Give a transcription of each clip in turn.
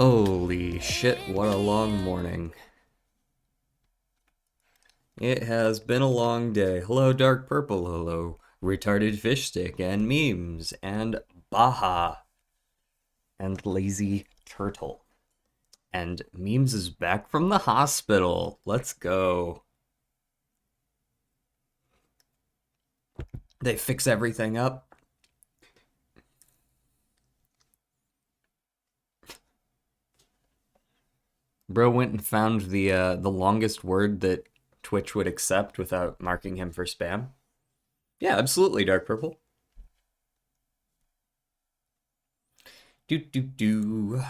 Holy shit, what a long morning. It has been a long day. Hello, Dark Purple. Hello, Retarded Fish Stick, and Memes, and Baja, and Lazy Turtle. And Memes is back from the hospital. Let's go. They fix everything up. Bro went and found the longest word that Twitch would accept without marking him for spam. Yeah, absolutely, Dark Purple. Do.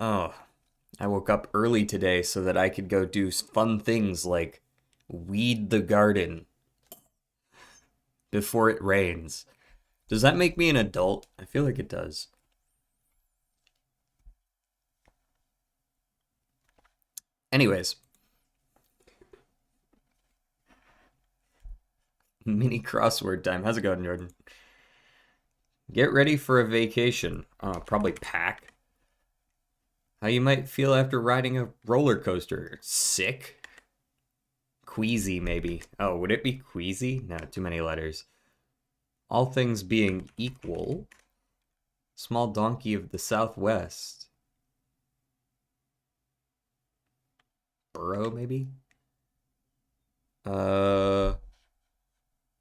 Oh, I woke up early today so that I could go do fun things like weed the garden before it rains. Does that make me an adult? I feel like it does. Anyways, mini crossword time. How's it going, Jordan? Get ready for a vacation. Probably pack. How you might feel after riding a roller coaster. Sick? Queasy, maybe. Oh, would it be queasy? No, too many letters. All things being equal. Small donkey of the southwest. Burrow, maybe? What'd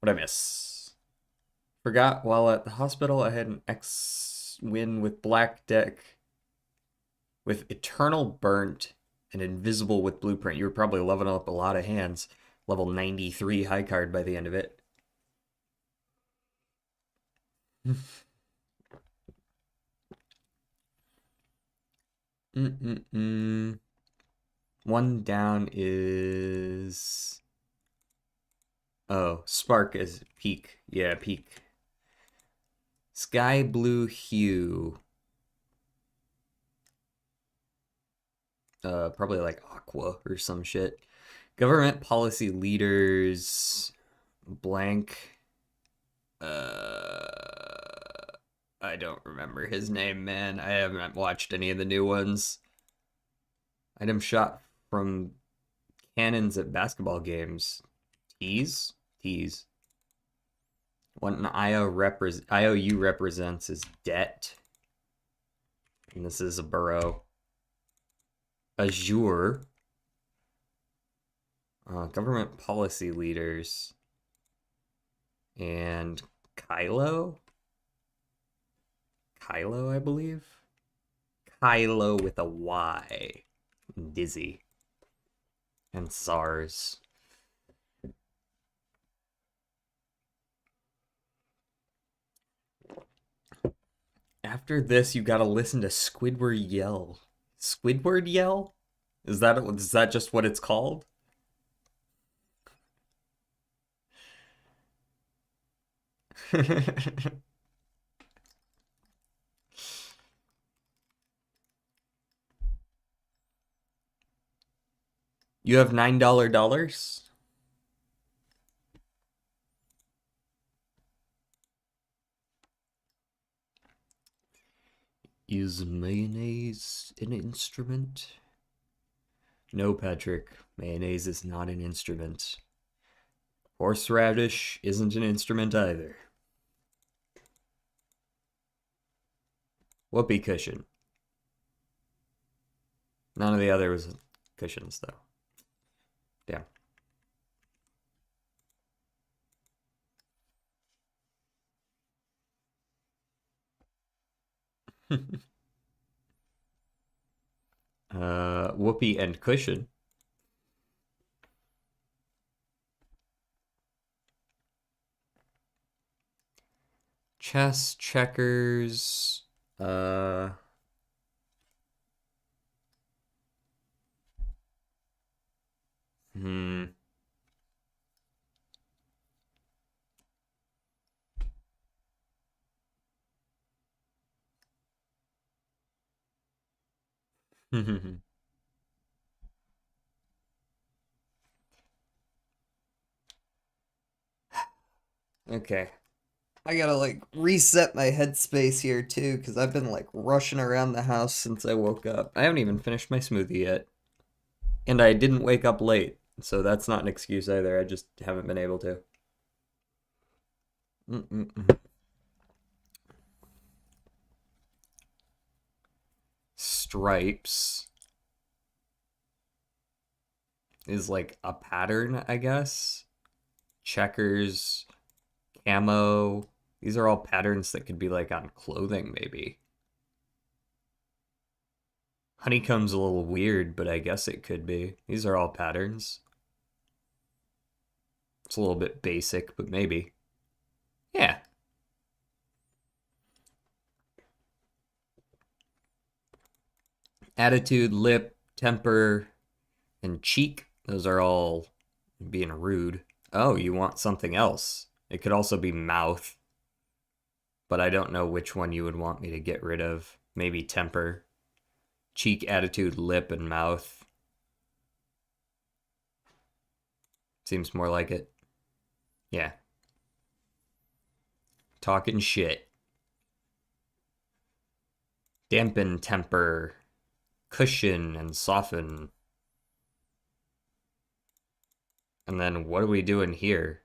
I miss? Forgot while at the hospital I had an X win with Black Deck with Eternal Burnt and Invisible with Blueprint. You were probably leveling up a lot of hands. Level 93 high card by the end of it. One down is... Oh, Spark is peak. Yeah, peak. Sky blue hue. Probably like aqua or some shit. Government policy leaders. Blank. I don't remember his name, man. I haven't watched any of the new ones. Item shot from cannons at basketball games. Tease? Tease. What an IOU represents is debt. And this is a burrow. Azure. Government policy leaders. And Kylo? Kylo, I believe? Kylo with a Y. Dizzy. And SARS. After this, you gotta listen to Squidward yell. Squidward yell? Is that just what it's called? You have $9 dollars? Is mayonnaise an instrument? No, Patrick. Mayonnaise is not an instrument. Horseradish isn't an instrument either. Whoopee cushion. None of the other was cushions, though. Damn. Whoopee and cushion. Chess, checkers, hmm. Okay. I gotta like reset my headspace here too, because I've been like rushing around the house since I woke up. I haven't even finished my smoothie yet. And I didn't wake up late, so that's not an excuse either. I just haven't been able to. Mm-mm-mm. Stripes is like a pattern, I guess. Checkers, camo. These are all patterns that could be like on clothing, maybe. Honeycomb's a little weird, but I guess it could be. These are all patterns. It's a little bit basic, but maybe. Yeah. Attitude, lip, temper, and cheek. Those are all being rude. Oh, you want something else. It could also be mouth, but I don't know which one you would want me to get rid of. Maybe temper. Cheek, attitude, lip, and mouth. Seems more like it. Yeah. Talking shit. Dampen, temper, cushion, and soften. And then what are we doing here?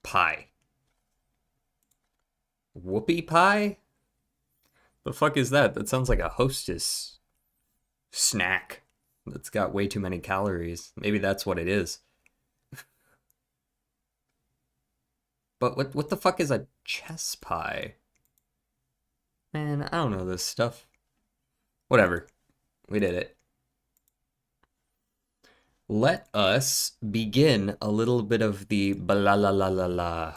Pie. Whoopie pie? The fuck is that? That sounds like a Hostess snack that's got way too many calories. Maybe that's what it is. But what the fuck is a chess pie? Man, I don't know this stuff. Whatever. We did it. Let us begin a little bit of the la.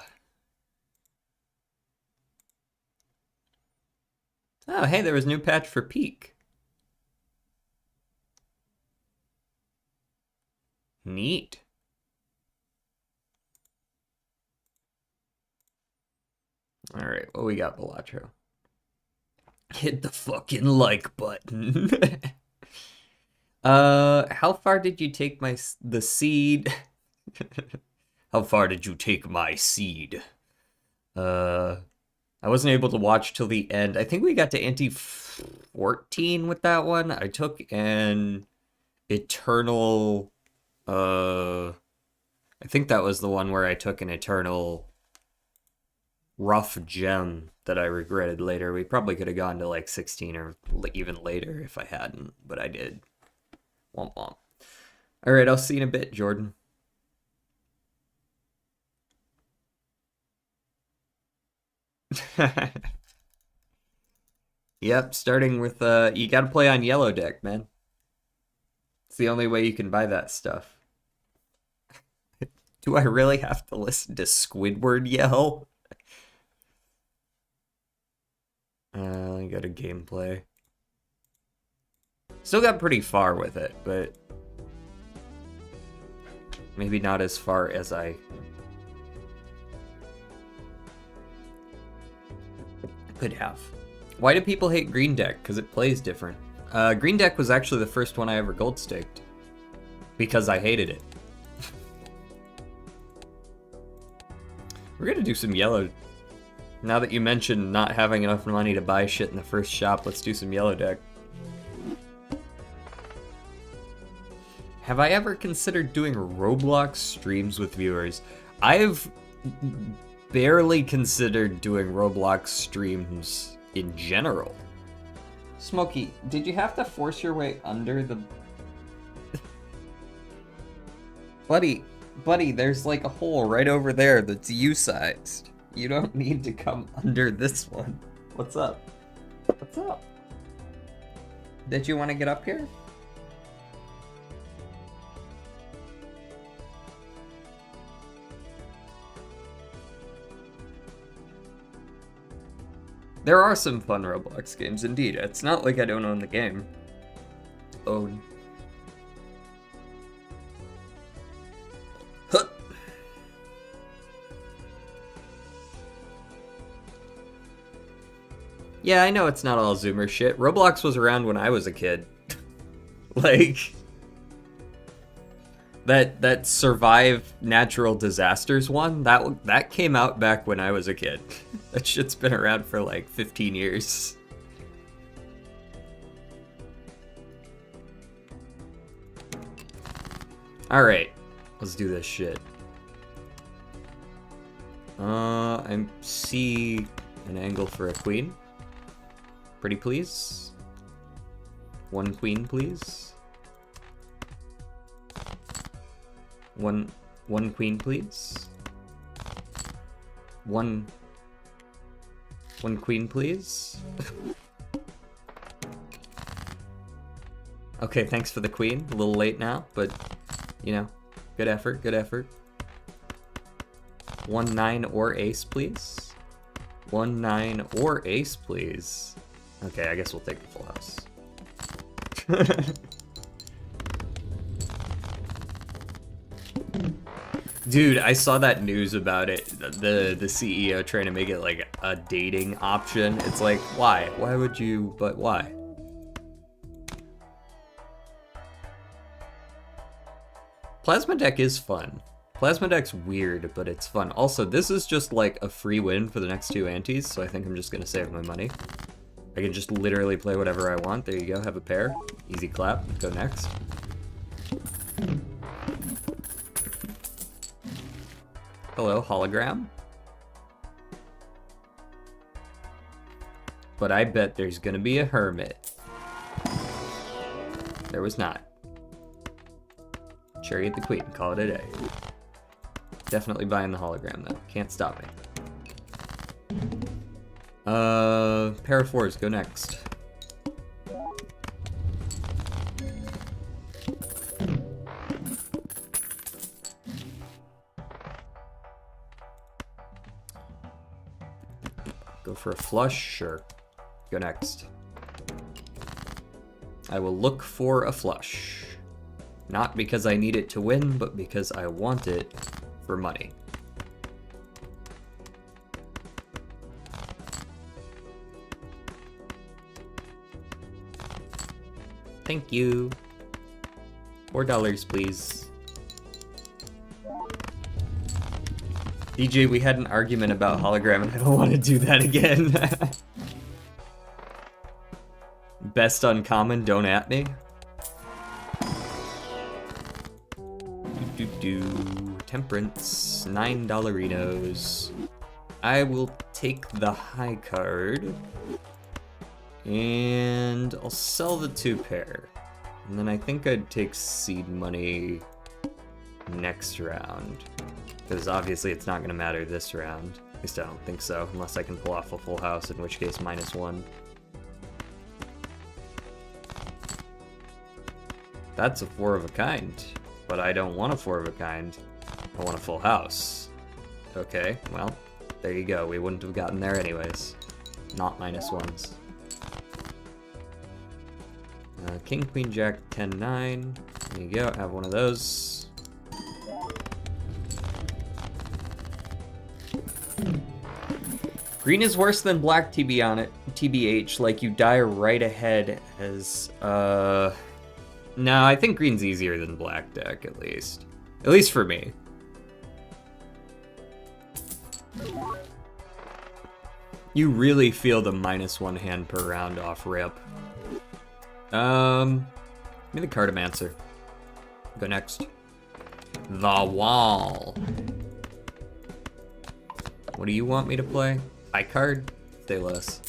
Oh, hey, there was a new patch for Peak. Neat. All right, what we got, Balatro? Hit the fucking like button. How far did you take the seed? How far did you take my seed? I wasn't able to watch till the end. I think we got to Ante 14 with that one. I took an Eternal, I think that was the one where I took an Eternal rough gem that I regretted later. We probably could have gone to like 16 or even later if I hadn't, but I did. Womp womp. All right, I'll see you in a bit, Jordan. Yep, starting with you gotta play on yellow deck, man. It's the only way you can buy that stuff. Do I really have to listen to Squidward yell? I got a gameplay. Still got pretty far with it, but maybe not as far as I could have. Why do people hate Green Deck? Because it plays different. Green Deck was actually the first one I ever gold staked. Because I hated it. We're gonna do some yellow. Now that you mentioned not having enough money to buy shit in the first shop, let's do some yellow deck. Have I ever considered doing Roblox streams with viewers? I've barely considered doing Roblox streams in general. Smokey, did you have to force your way under the... Buddy, there's like a hole right over there that's U-sized. You don't need to come under this one. What's up? What's up? Did you want to get up here? There are some fun Roblox games, indeed. It's not like I don't own the game. Own. Huh. Yeah, I know it's not all Zoomer shit. Roblox was around when I was a kid. Like, That survive natural disasters one, that came out back when I was a kid. That shit's been around for like 15 years. Alright, let's do this shit. I see an angle for a queen. Pretty please. One queen, please. One queen, please. One queen, please. Okay, thanks for the queen. A little late now, but you know, good effort, good effort. 1-9 or ace, please. 1-9 or ace, please. Okay, I guess we'll take the full house. Dude, I saw that news about it. The CEO trying to make it like a dating option. It's like, why? Why would you? But why? Plasma deck is fun. Plasma deck's weird, but it's fun. Also, this is just like a free win for the next two antes, so I think I'm just gonna save my money. I can just literally play whatever I want. There you go, have a pair. Easy clap, go next. Hello, hologram. But I bet there's gonna be a hermit. There was not. Chariot the queen, call it a day. Definitely buying the hologram though, can't stop me. Pair of fours, go next. Go for a flush, sure. Go next. I will look for a flush. Not because I need it to win, but because I want it for money. Thank you. $4, please. DJ, we had an argument about hologram and I don't want to do that again. Best uncommon, don't at me. Temperance, $9. I will take the high card. And I'll sell the two pair. And then I think I'd take seed money next round. Because obviously it's not going to matter this round. At least I don't think so, unless I can pull off a full house, in which case -1. That's a 4 of a kind. But I don't want a 4 of a kind. I want a full house. Okay, well, there you go. We wouldn't have gotten there anyways. Not -1s. King, Queen, Jack, 10-9. There you go, have one of those. Green is worse than black, TBH. Like, you die right ahead as, No, I think green's easier than black deck, at least. At least for me. You really feel the -1 hand per round off rip. Give me the Cartomancer. Go next. The wall. What do you want me to play? High card? Stay less.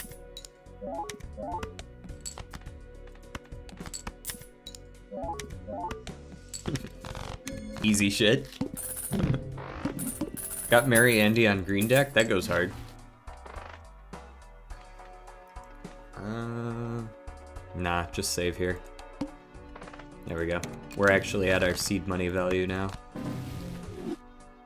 Easy shit. Got Mary Andy on green deck? That goes hard. Nah, just save here. There we go. We're actually at our seed money value now.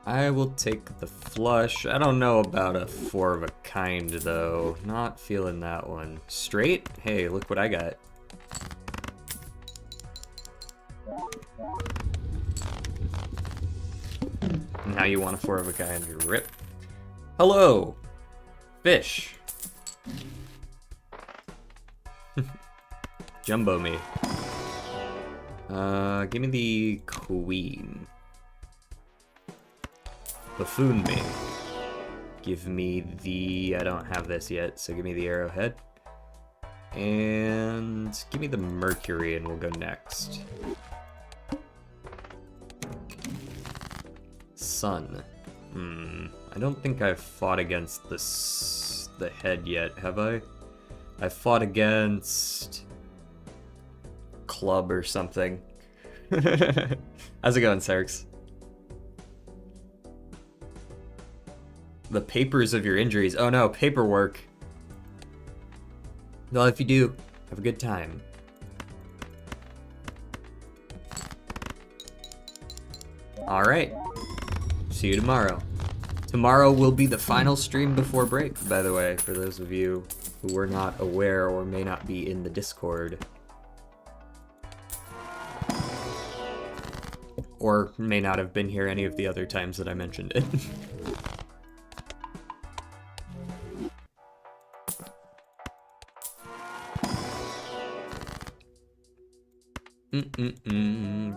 I will take the flush. I don't know about a 4 of a kind, though. Not feeling that one. Straight? Hey, look what I got. Now you want a 4 of a kind. Rip. Hello! Fish. Jumbo me. Give me the queen. Buffoon me. Give me the... I don't have this yet, so give me the arrowhead. And give me the Mercury and we'll go next. Sun. I don't think I've fought against the head yet, have I? I fought against... Club or something. How's it going, Sarks? The papers of your injuries. Oh no, paperwork. Well, if you do, have a good time. Alright. See you tomorrow. Tomorrow will be the final stream before break, by the way, for those of you who were not aware or may not be in the Discord. Or may not have been here any of the other times that I mentioned it.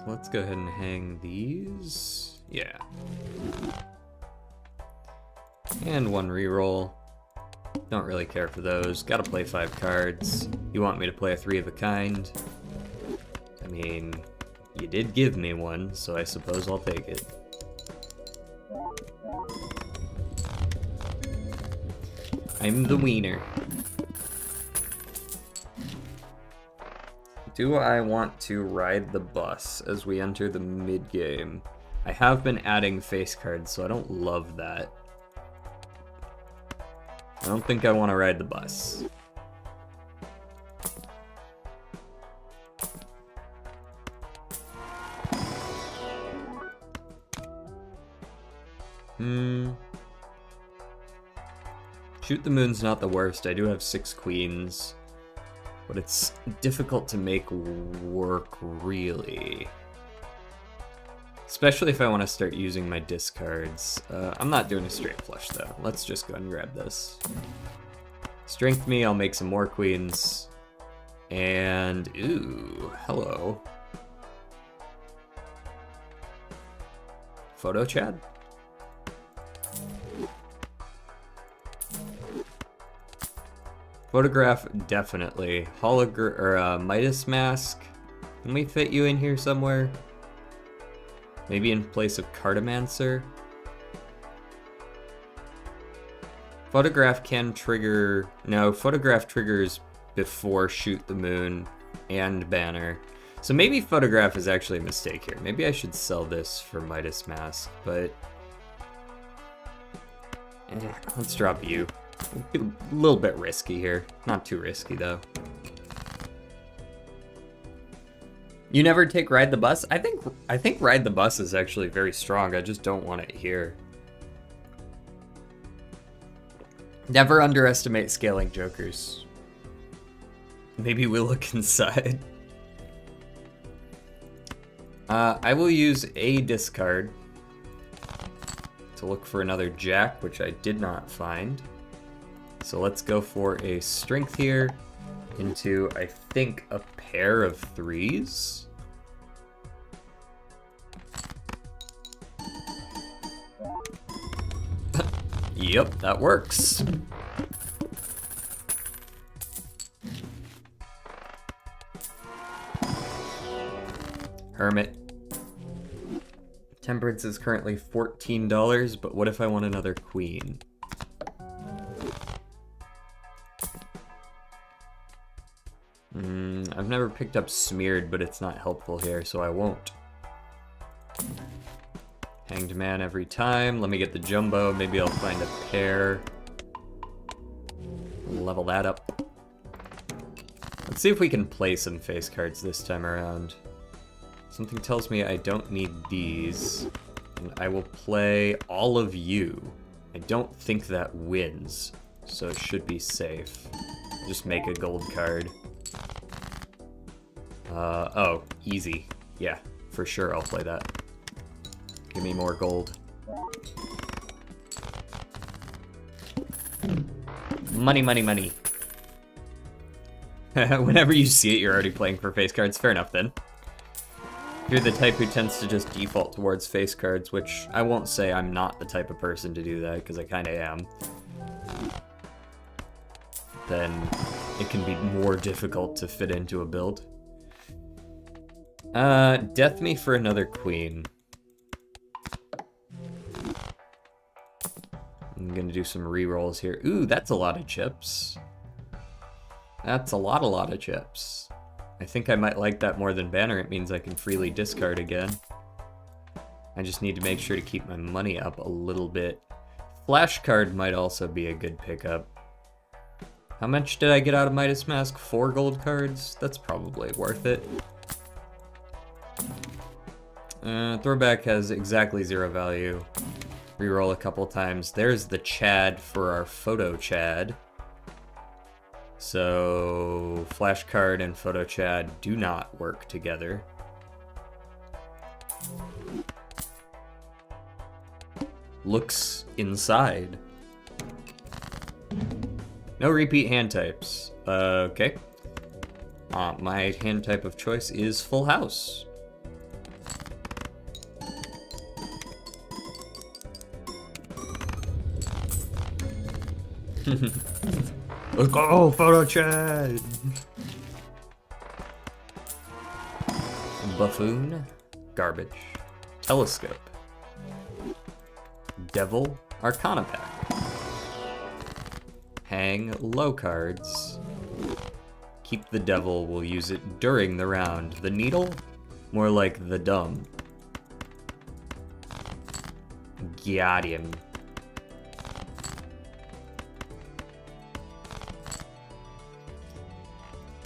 Let's go ahead and hang these. Yeah. And one reroll. Don't really care for those. Gotta play 5 cards. You want me to play a 3 of a kind? I mean, you did give me one, so I suppose I'll take it. I'm the wiener. Do I want to ride the bus as we enter the mid-game? I have been adding face cards, so I don't love that. I don't think I want to ride the bus. Shoot the Moon's not the worst. I do have 6 queens. But it's difficult to make work, really. Especially if I want to start using my discards. I'm not doing a straight flush, though. Let's just go ahead and grab this. Strength me, I'll make some more queens. And, ooh, hello. Photo Chad? Photograph, definitely. Midas Mask. Can we fit you in here somewhere? Maybe in place of Cartomancer? Photograph can trigger... No, Photograph triggers before Shoot the Moon and Banner. So maybe Photograph is actually a mistake here. Maybe I should sell this for Midas Mask, but... let's drop you. A little bit risky here. Not too risky, though. You never take Ride the Bus? I think Ride the Bus is actually very strong. I just don't want it here. Never underestimate scaling jokers. Maybe we'll look inside. I will use a discard to look for another Jack, which I did not find. So let's go for a strength here into, I think, a pair of 3s. Yep, that works. Hermit. Temperance is currently $14, but what if I want another queen? I've never picked up Smeared, but it's not helpful here, so I won't. Hanged Man every time. Let me get the Jumbo. Maybe I'll find a pair. Level that up. Let's see if we can play some face cards this time around. Something tells me I don't need these. And I will play all of you. I don't think that wins, so it should be safe. Just make a gold card. Oh, easy. Yeah, for sure I'll play that. Give me more gold. Money, money, money. Whenever you see it, you're already playing for face cards. Fair enough, then. you're the type who tends to just default towards face cards, which I won't say I'm not the type of person to do that, because I kind of am, then it can be more difficult to fit into a build. Death me for another queen. I'm gonna do some re-rolls here. Ooh, that's a lot of chips. That's a lot of chips. I think I might like that more than Banner. It means I can freely discard again. I just need to make sure to keep my money up a little bit. Flash card might also be a good pickup. How much did I get out of Midas Mask? 4 gold cards? That's probably worth it. Throwback has exactly 0 value. Reroll a couple times. There's the Chad for our Photo Chad. So, Flash card and Photo Chad do not work together. Looks inside. No repeat hand types. Okay. My hand type of choice is Full House. Let's go, Photo Chad! Buffoon, garbage. Telescope. Devil, Arcana Pack. Hang low cards. Keep the devil, we'll use it during the round. The needle, more like the dumb. Got him.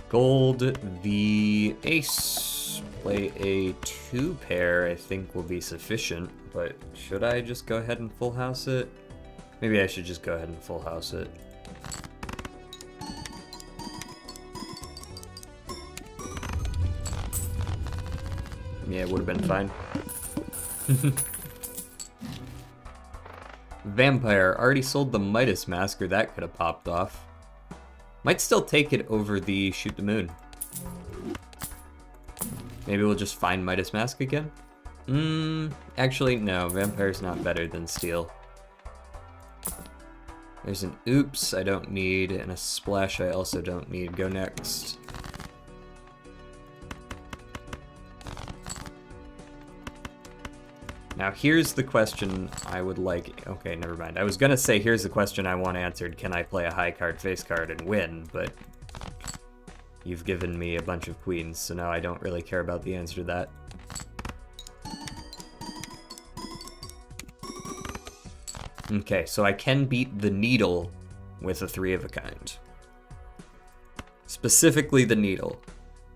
Gold, the ace. Play a 2 pair, I think will be sufficient, but should I just go ahead and full house it? Maybe I should just go ahead and full house it. Yeah, it would have been fine. Vampire, already sold the Midas Mask, or that could have popped off. Might still take it over the Shoot the Moon. Maybe we'll just find Midas Mask again? Actually, no. Vampire's not better than Steel. There's an Oops I don't need, and a Splash I also don't need. Go next. Now here's the question I would like... Okay, never mind. I was gonna say here's the question I want answered. Can I play a high card, face card, and win? But you've given me a bunch of queens, so now I don't really care about the answer to that. Okay, so I can beat the Needle with a 3 of a kind. Specifically the Needle.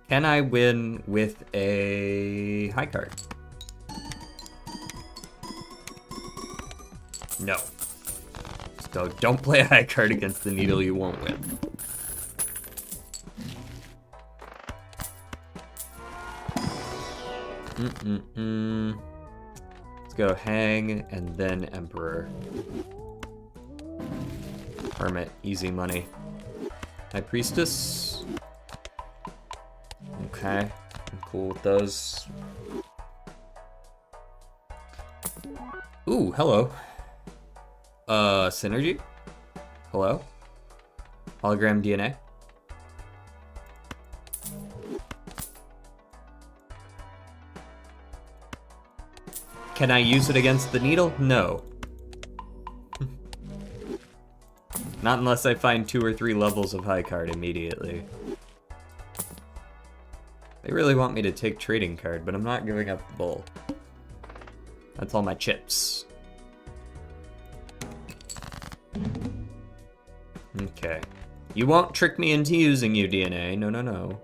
Can I win with a high card? No. So don't play a high card against the Needle, you won't win. Let's go Hang and then Emperor. Hermit, easy money. High Priestess. Okay, I'm cool with those. Ooh, hello. Synergy? Hello? Hologram DNA? Can I use it against the Needle? No. Not unless I find 2 or 3 levels of high card immediately. They really want me to take trading card, but I'm not giving up the bull. That's all my chips. Okay. You won't trick me into using you, DNA. No, no, no.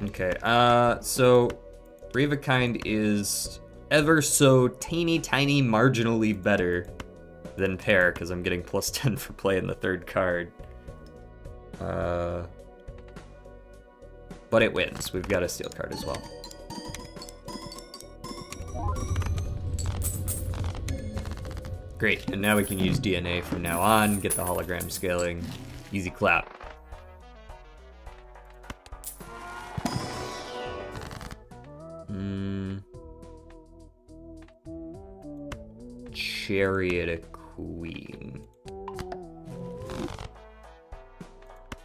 Okay, so Brave of a Kind is ever so teeny tiny marginally better than Pair, because I'm getting plus 10 for playing the 3rd card. But it wins. We've got a Steel card as well. Great, and now we can use DNA from now on, get the hologram scaling. Easy clap. chariot a queen.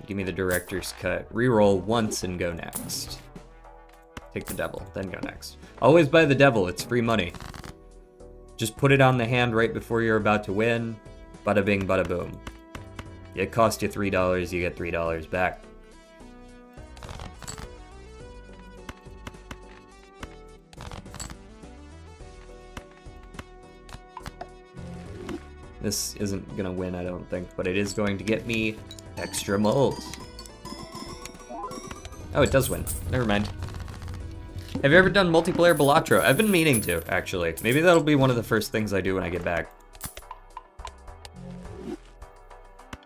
Give me the director's cut. Reroll once and go next. Take the devil, then go next. Always buy the devil, it's free money. Just put it on the hand right before you're about to win. Bada bing, bada boom. It cost you $3, you get $3 back. This isn't gonna win, I don't think, but it is going to get me extra molds. Oh, it does win. Never mind. Have you ever done multiplayer Balatro? I've been meaning to, actually. Maybe that'll be one of the first things I do when I get back.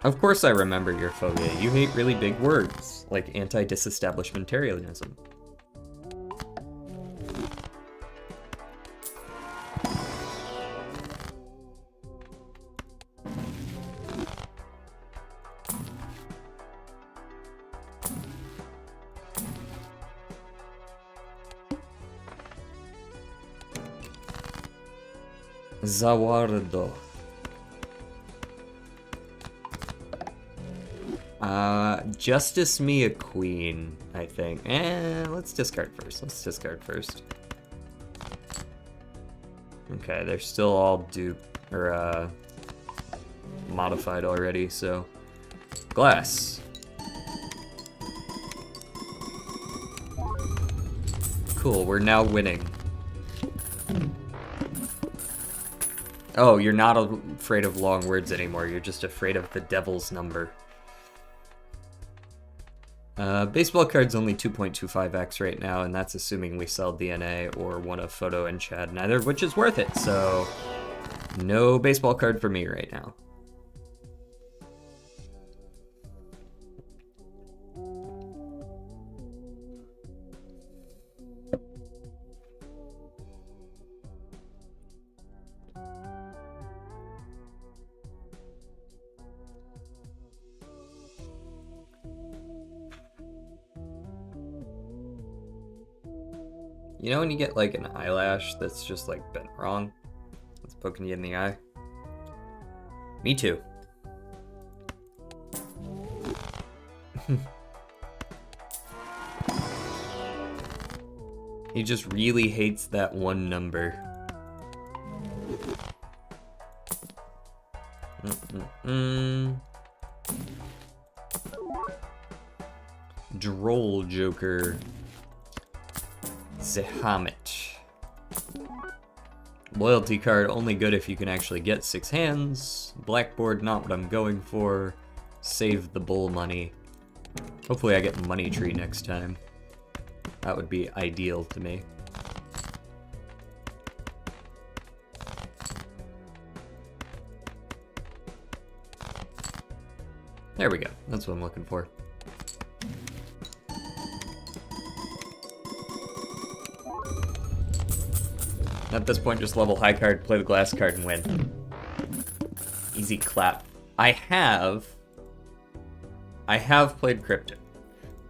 Of course I remember your phobia. You hate really big words, like anti-disestablishmentarianism. Zawardo. Justice me a queen, I think. Let's discard first. Let's discard first. Okay, they're still all duped, or, modified already, so. Glass. Cool, we're now winning. Oh, you're not afraid of long words anymore, you're just afraid of the devil's number. Baseball card's only 2.25x right now, and that's assuming we sell DNA or one of Photo and Chad, neither of which is worth it, so no baseball card for me right now. You know when you get like an eyelash that's just like bent wrong? It's poking you in the eye. Me too. He just really hates that one number. Droll Joker. Zehamit. Loyalty card only good if you can actually get 6 hands. Blackboard not what I'm going for. Save the bull money. Hopefully I get money tree next time. That would be ideal to me. There we go. That's what I'm looking for. At this point, just level high card, play the glass card, and win. Easy clap. I have played Cryptid.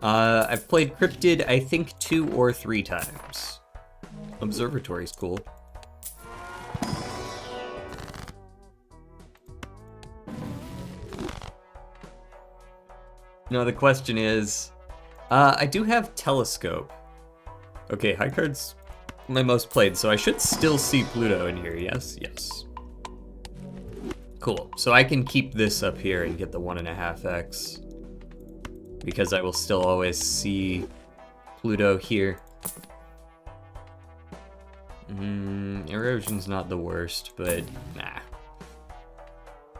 I've played Cryptid, I think, 2 or 3 times. Observatory's cool. No, the question is, I do have Telescope. Okay, high card's my most played, so I should still see Pluto in here, yes? Yes. Cool, so I can keep this up here and get the 1.5x. Because I will still always see Pluto here. Erosion's not the worst, but nah.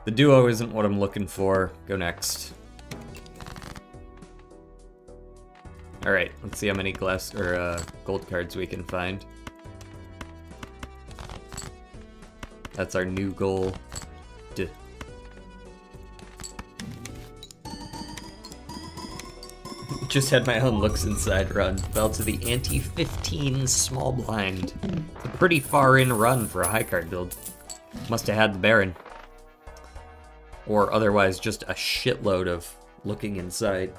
The duo isn't what I'm looking for. Go next. Alright, let's see how many glass or gold cards we can find. That's our new goal. Just had my own looks inside run. Fell to the anti-15 small blind. It's a pretty far in run for a high card build. Must have had the Baron. Or otherwise just a shitload of looking inside.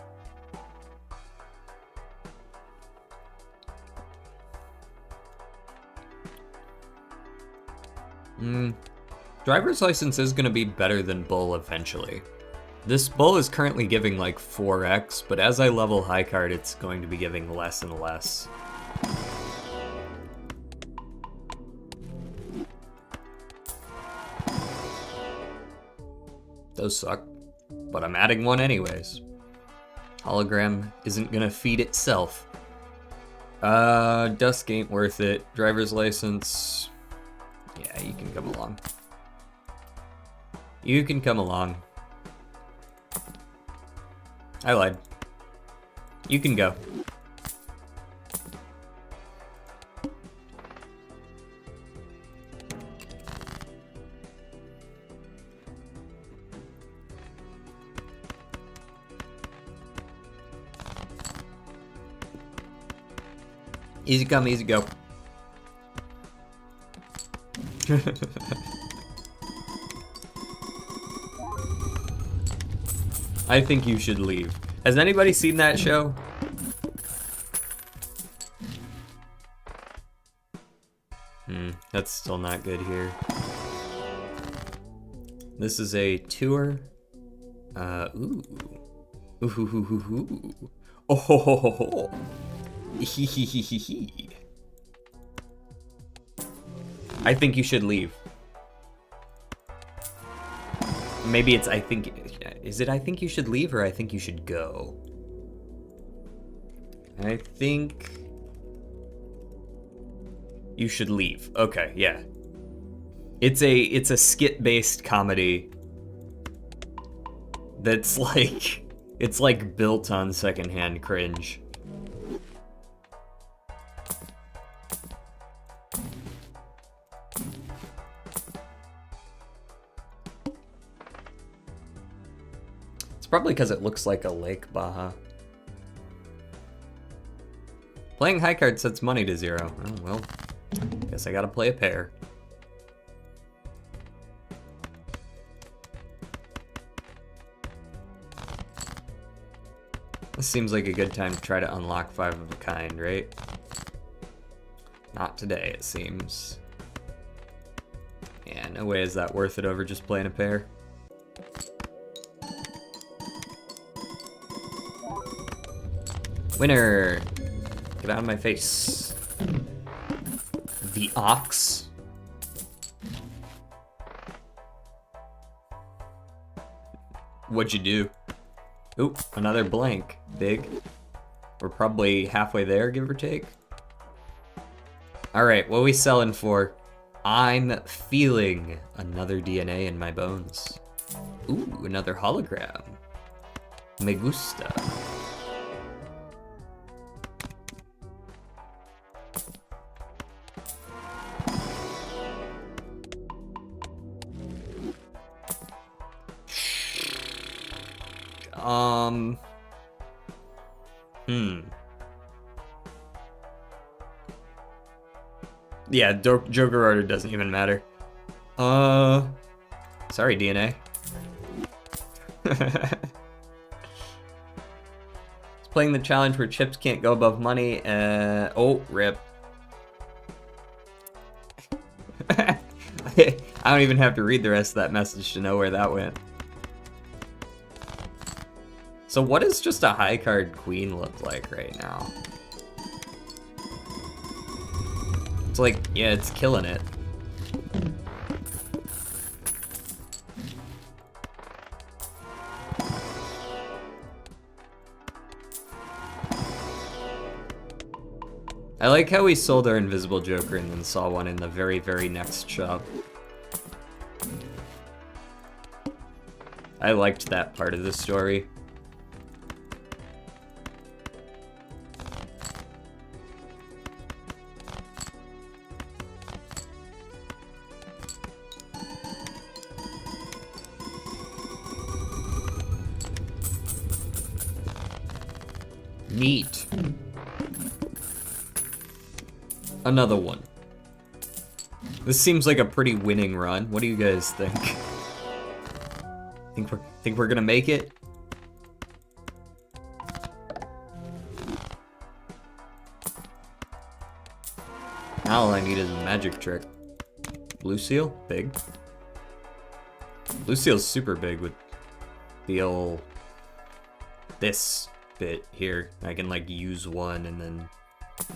Driver's license is going to be better than bull eventually. This bull is currently giving like 4x, but as I level high card, it's going to be giving less and less. Those suck, but I'm adding one anyways. Hologram isn't gonna feed itself. Dusk ain't worth it. Driver's license. Yeah, you can come along. You can come along. I lied. You can go. Easy come, easy go. I think you should leave. Has anybody seen that show? That's still not good here. This is a tour. Ooh. Ooh, hoo, hoo, hoo, hoo. Oh, ho, ho, ho, ho. I think you should leave. Maybe it's I think... Is it I think you should leave or I think you should go? I think... You should leave. Okay, yeah. It's a skit-based comedy that's like... It's like built on secondhand cringe. Probably because it looks like a Lake Baja. Playing high card sets money to 0. Oh, well, guess I gotta play a pair. This seems like a good time to try to unlock 5 of a kind, right? Not today, it seems. Yeah, no way is that worth it over just playing a pair. Winner! Get out of my face. The Ox. What'd you do? Oop, another blank. Big. We're probably halfway there, give or take. Alright, what are we selling for? I'm feeling another DNA in my bones. Ooh, another hologram. Me gusta. Yeah, Joker order doesn't even matter. Sorry, DNA. It's playing the challenge where chips can't go above money. Oh, rip. I don't even have to read the rest of that message to know where that went. So what does just a high card queen look like right now? It's like, yeah, it's killing it. I like how we sold our invisible Joker and then saw one in the very, very next shop. I liked that part of the story. Neat. Another one. This seems like a pretty winning run. What do you guys think? Think we're gonna make it? Now all I need is a magic trick. Blue seal, big. Lucille's super big with the old... this bit here. I can like use one and then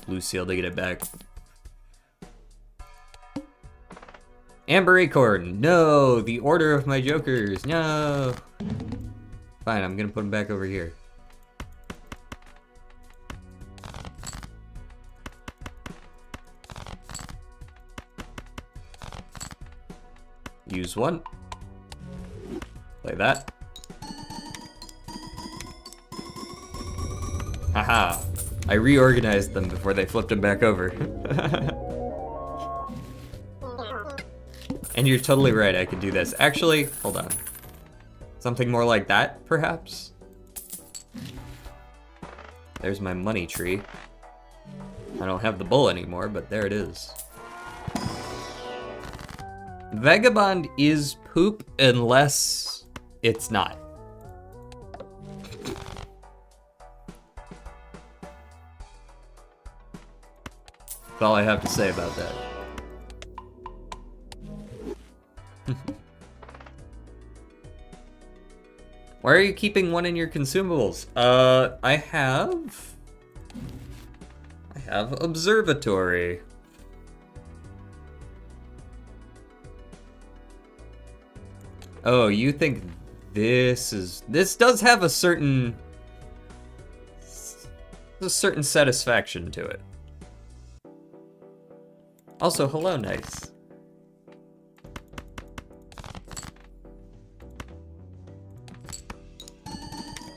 Lucille to get it back. Amber Acorn! No! The order of my jokers! No! Fine, I'm gonna put them back over here. Use one. Play that. Haha. I reorganized them before they flipped them back over. And you're totally right, I could do this. Actually, hold on. Something more like that, perhaps? There's my money tree. I don't have the bull anymore, but there it is. Vagabond is poop unless it's not. That's all I have to say about that. Why are you keeping one in your consumables? I have observatory. Oh, you think this does have a certain satisfaction to it. Also, hello, nice.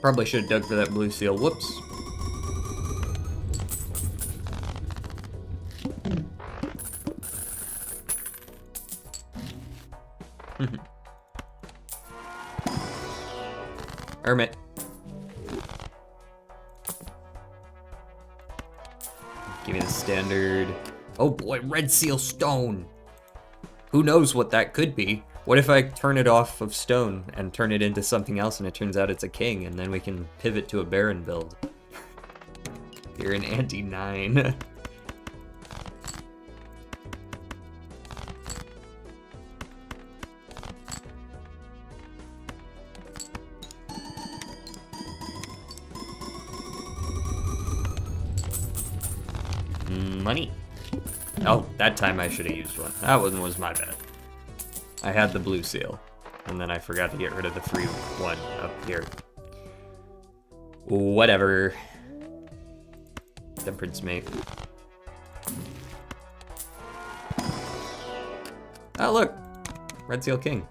Probably should have dug for that blue seal. Whoops. Hermit. Give me the standard. Oh boy, red seal stone. Who knows what that could be? What if I turn it off of stone and turn it into something else and it turns out it's a king and then we can pivot to a baron build? You're an anti-9. Money. Oh, that time I should have used one. That one was my bad. I had the blue seal, and then I forgot to get rid of the free one up here. Whatever. Temperance mate. Oh look! Red Seal King.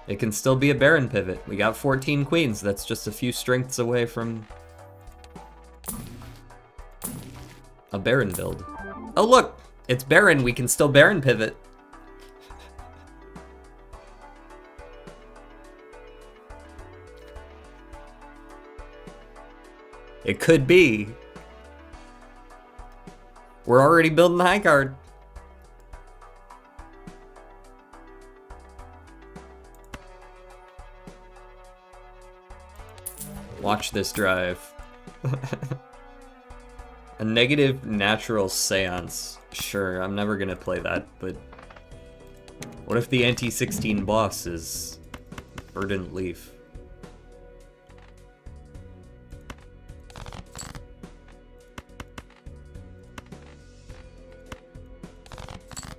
It can still be a Baron pivot. We got 14 queens. That's just a few strengths away from a Baron build. Oh look! It's Baron. We can still Baron pivot. It could be. We're already building the high card. Watch this drive. A negative natural seance. Sure, I'm never gonna play that, but what if the anti-16 boss is Verdant Leaf?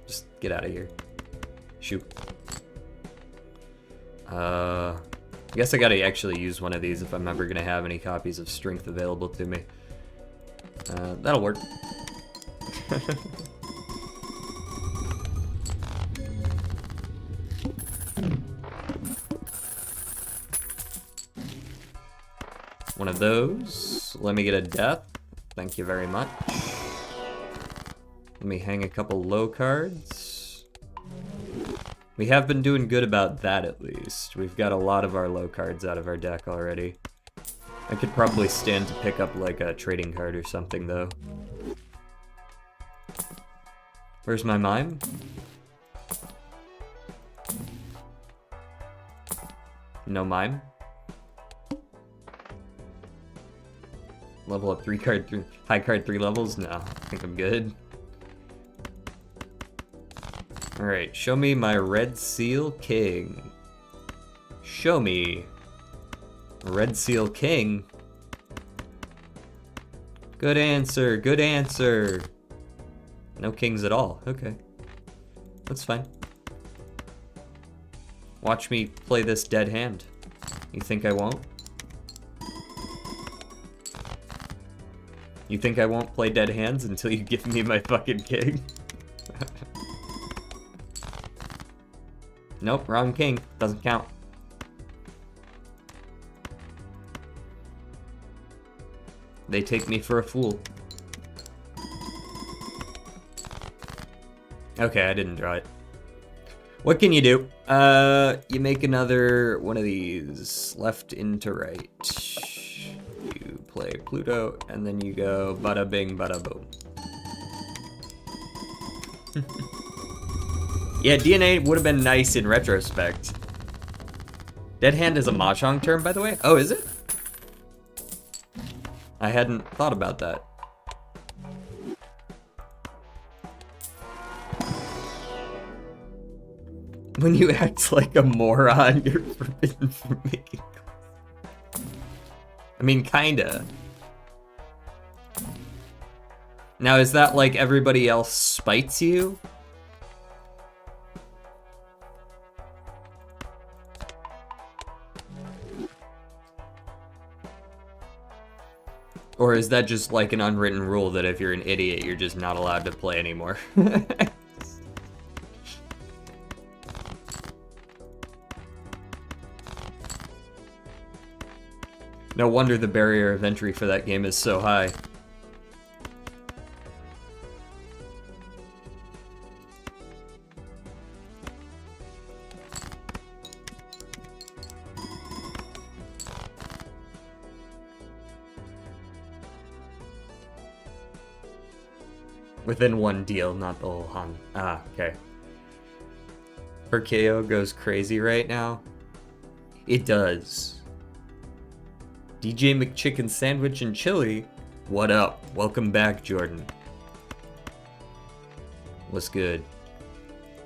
Just get out of here. Shoot. I guess I gotta actually use one of these if I'm ever gonna have any copies of Strength available to me. That'll work. One of those. Let me get a death. Thank you very much. Let me hang a couple low cards. We have been doing good about that at least. We've got a lot of our low cards out of our deck already. I could probably stand to pick up like a trading card or something though. Where's my mime? No mime? Level up high card 3 levels? No, I think I'm good. Alright, show me my Red Seal King. Show me. Red Seal King? Good answer, good answer. No kings at all, okay. That's fine. Watch me play this dead hand. You think I won't? You think I won't play dead hands until you give me my fucking king? Nope, wrong king. Doesn't count. They take me for a fool. Okay, I didn't draw it. What can you do? You make another one of these, left into right. You play Pluto, and then you go bada bing, bada boom. Yeah, DNA would have been nice in retrospect. Dead hand is a Mahjong term, by the way? Oh, is it? I hadn't thought about that. When you act like a moron, you're forbidden from making. I mean, kinda. Now, is that like everybody else spites you? Or is that just like an unwritten rule that if you're an idiot, you're just not allowed to play anymore? No wonder the barrier of entry for that game is so high. Within one deal, not the whole Han. Ah, okay. Her KO goes crazy right now. It does. DJ McChicken Sandwich and Chili. What up? Welcome back, Jordan. What's good?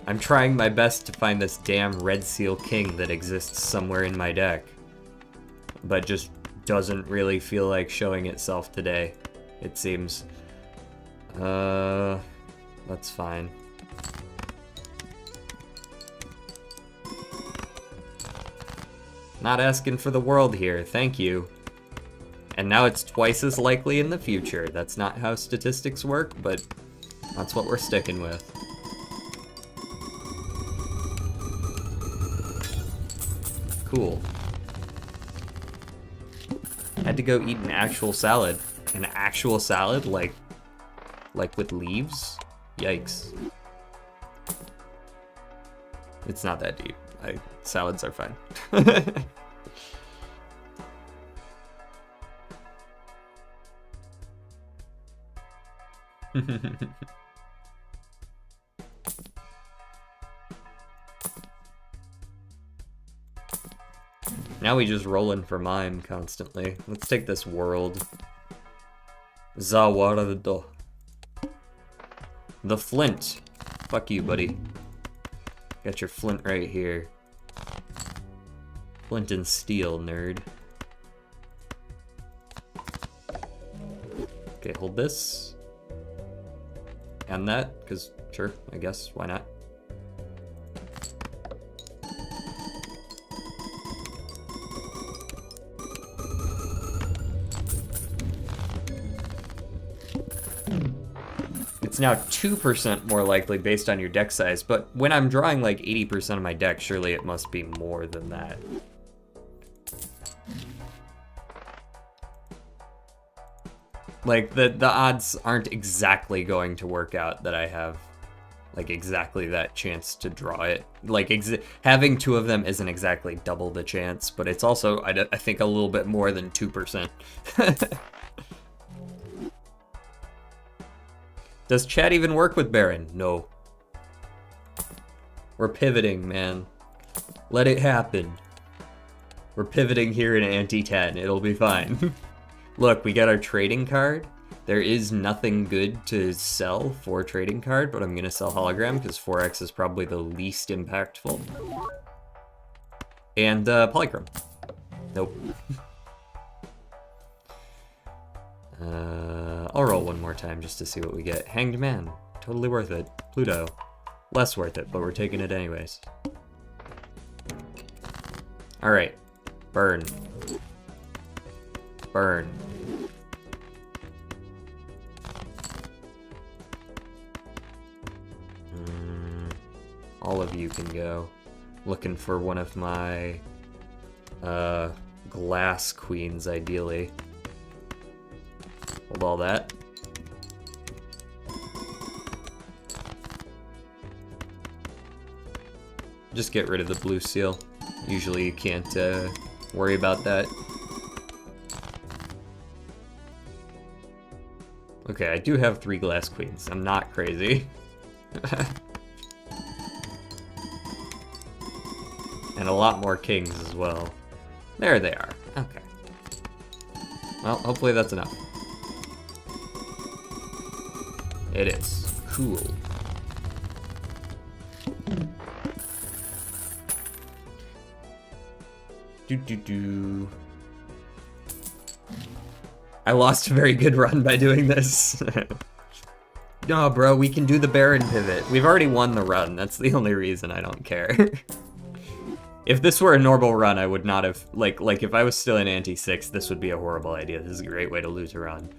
I'm trying my best to find this damn Red Seal King that exists somewhere in my deck, but just doesn't really feel like showing itself today, it seems. That's fine. Not asking for the world here, thank you. And now it's twice as likely in the future. That's not how statistics work, but that's what we're sticking with. Cool. Had to go eat an actual salad. An actual salad? Like with leaves? Yikes. It's not that deep. Salads are fine. Now we just roll in for mime constantly. Let's take this world. Zawardo. The flint. Fuck you, buddy. Got your flint right here. Flint and steel, nerd. Okay, hold this. And that, because sure, I guess, why not? It's now 2% more likely based on your deck size, but when I'm drawing like 80% of my deck, surely it must be more than that. Like, the odds aren't exactly going to work out that I have, like, exactly that chance to draw it. Like, having two of them isn't exactly double the chance, but it's also, I think, a little bit more than 2%. Does chat even work with Baron? No. We're pivoting, man. Let it happen. We're pivoting here in Anti-10. It'll be fine. Look, we got our trading card. There is nothing good to sell for trading card, but I'm gonna sell hologram because 4X is probably the least impactful. And polychrome. Nope. I'll roll one more time just to see what we get. Hanged Man. Totally worth it. Pluto. Less worth it, but we're taking it anyways. Alright. Burn. Burn. All of you can go. Looking for one of my glass queens, ideally. Hold all that. Just get rid of the blue seal. Usually you can't worry about that. Okay, I do have 3 glass queens. I'm not crazy. And a lot more kings as well. There they are. Okay. Well, hopefully that's enough. It is. Cool. Do. I lost a very good run by doing this. No, bro, we can do the Baron pivot. We've already won the run. That's the only reason I don't care. If this were a normal run, I would not have, like if I was still in anti-6, this would be a horrible idea. This is a great way to lose a run.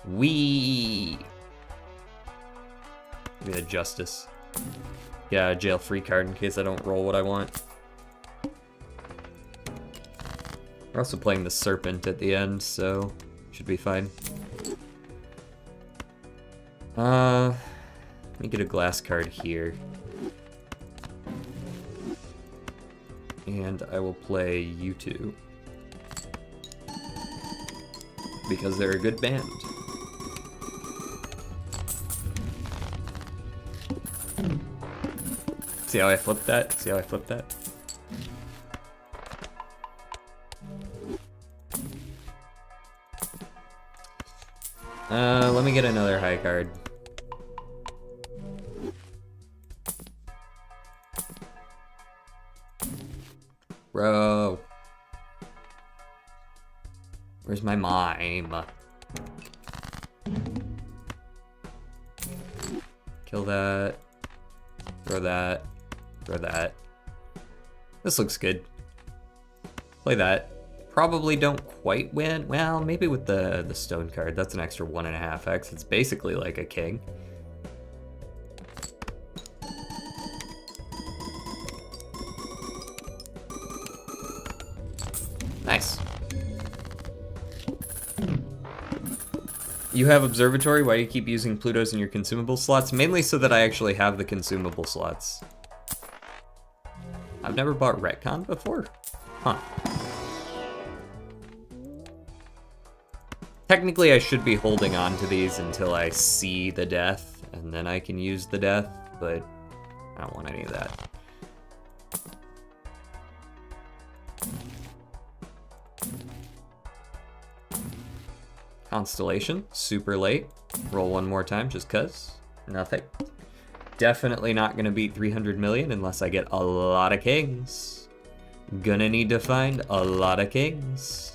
Wee! Give me the Justice. Yeah, a jail-free card in case I don't roll what I want. We're also playing the Serpent at the end, so should be fine. Let me get a glass card here. And I will play you two. Because they're a good band. See how I flipped that? See how I flipped that? Let me get another high card. Bro. Where's my mime? Kill that. Throw that. Throw that. This looks good. Play that. Probably don't quite win. Well, maybe with the stone card. That's an extra 1.5x. It's basically like a king. Nice. You have Observatory. Why do you keep using Plutos in your consumable slots? Mainly so that I actually have the consumable slots. I've never bought Retcon before. Huh. Technically, I should be holding on to these until I see the death, and then I can use the death, but I don't want any of that. Constellation, super late. Roll one more time, just cuz. Nothing. Definitely not gonna beat 300 million unless I get a lot of kings. Gonna need to find a lot of kings.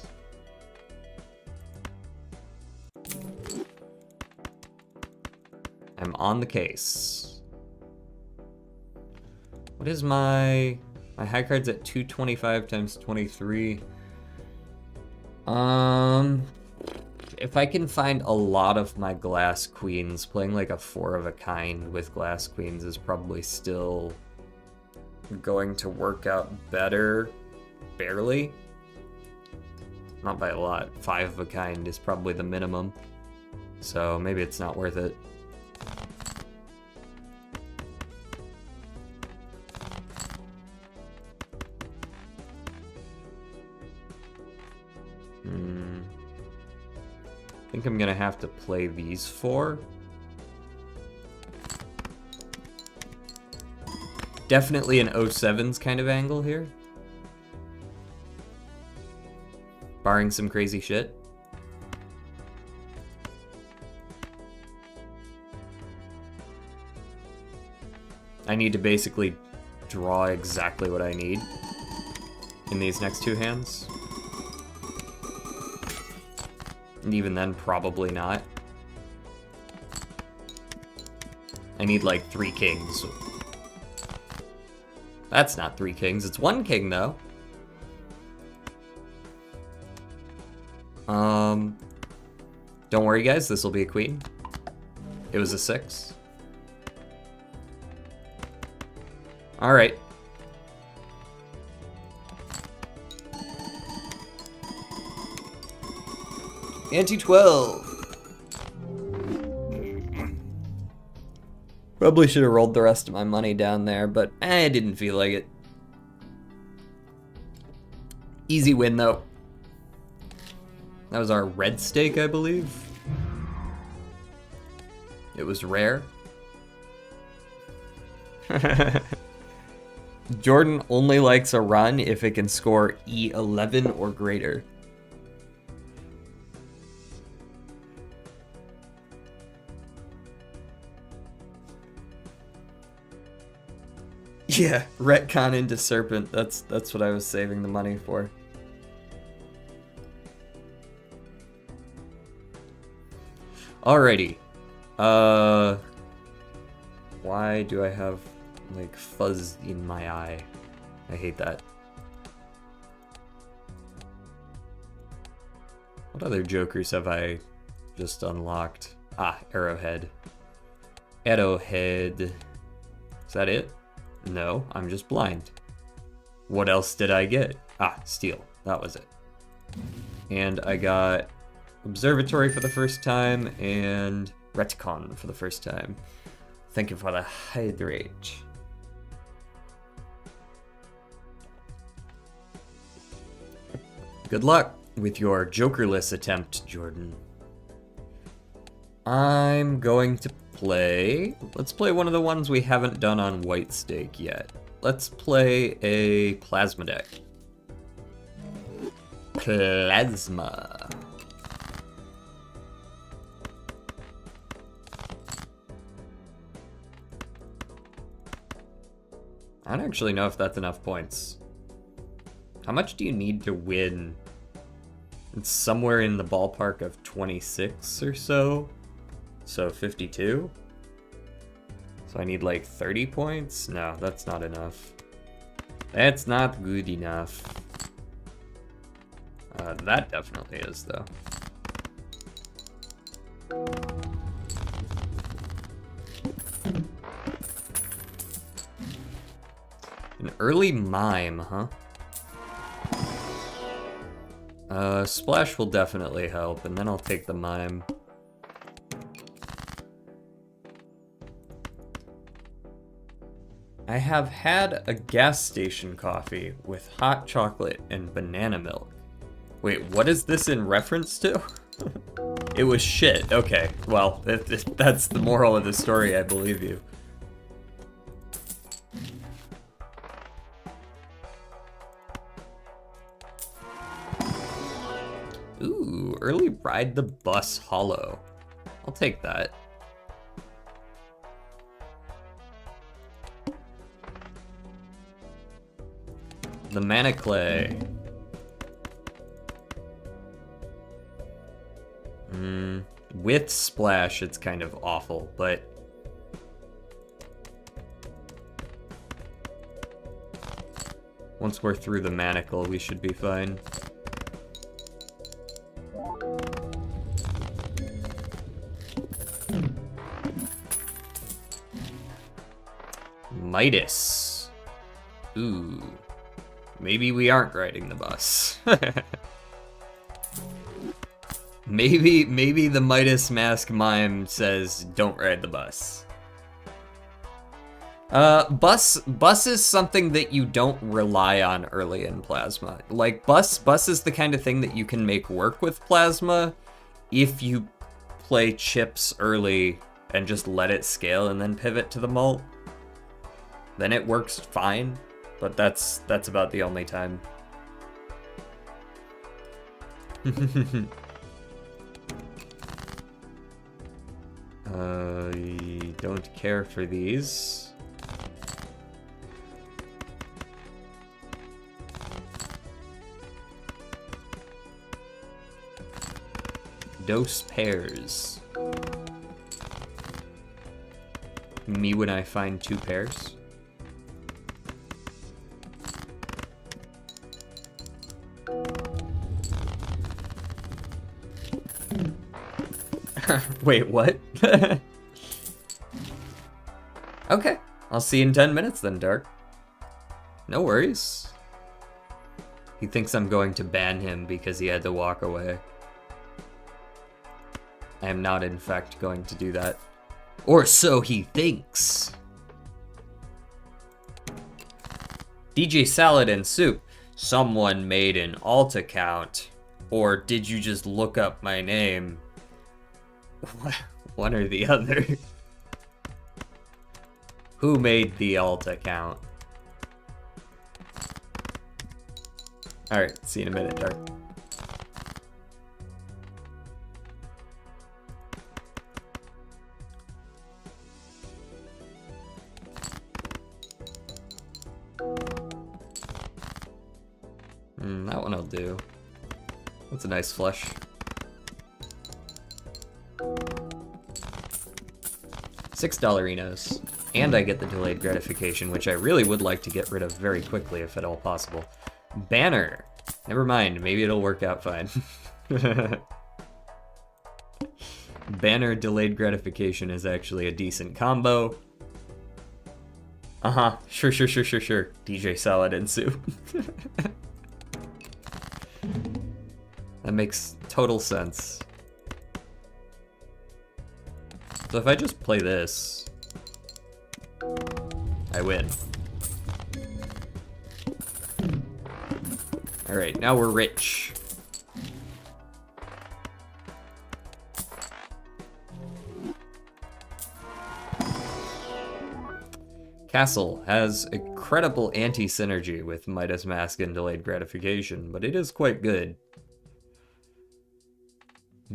I'm on the case. What is my high card's at 225 times 23. If I can find a lot of my glass queens, playing like a 4 of a kind with glass queens is probably still going to work out better. Barely. Not by a lot. 5 of a kind is probably the minimum. So maybe it's not worth it. I think I'm gonna have to play these 4. Definitely an 07s kind of angle here. Barring some crazy shit. I need to basically draw exactly what I need in these next two hands. And even then, probably not. I need like 3 kings. That's not 3 kings, it's 1 king though. Don't worry guys, this will be a queen. It was a 6. Alright. Ante 12. Probably should have rolled the rest of my money down there, but I didn't feel like it. Easy win though. That was our red stake, I believe. It was rare. Jordan only likes a run if it can score E11 or greater. Yeah, retcon into Serpent. That's what I was saving the money for. Alrighty. Why do I have like fuzz in my eye? I hate that. What other jokers have I just unlocked? Ah, Arrowhead. Arrowhead. Is that it? No, I'm just blind. What else did I get? Ah, Steel. That was it. And I got Observatory for the first time and Retcon for the first time. Thank you for the hydrate. Good luck with your jokerless attempt, Jordan. I'm going to play... Let's play one of the ones we haven't done on white stake yet. Let's play a plasma deck. Plasma. I don't actually know if that's enough points. How much do you need to win? It's somewhere in the ballpark of 26 or so. So 52? So I need like 30 points? No, that's not enough. That's not good enough. That definitely is, though. An early mime, huh? Splash will definitely help, and then I'll take the mime. I have had a gas station coffee with hot chocolate and banana milk. Wait, what is this in reference to? It was shit. Okay, well, that's the moral of the story, I believe you. Ooh, early ride the bus hollow. I'll take that. The mana clay. With splash, it's kind of awful, but once we're through the manacle, we should be fine. Midas. Ooh. Maybe we aren't riding the bus. Maybe the Midas Mask mime says, don't ride the bus. Bus is something that you don't rely on early in Plasma. Like, bus is the kind of thing that you can make work with Plasma if you play chips early and just let it scale and then pivot to the mult. then it works fine, but that's about the only time. I don't care for these. Dose pairs. Me when I find 2 pairs. Wait, what? Okay, I'll see you in 10 minutes then, Dark. No worries. He thinks I'm going to ban him because he had to walk away. I am not, in fact, going to do that. Or so he thinks. DJ Salad and Soup. Someone made an alt account. Or did you just look up my name? One or the other. Who made the alt account? Alright, see you in a minute, Dark. That one I'll do. That's a nice flush. $6 and I get the delayed gratification, which I really would like to get rid of very quickly if at all possible. Banner. Never mind, maybe it'll work out fine. Banner delayed gratification is actually a decent combo. Sure. DJ Salad and Soup. That makes total sense. So if I just play this, I win. Alright, now we're rich. Castle has incredible anti-synergy with Midas Mask and Delayed Gratification, but it is quite good.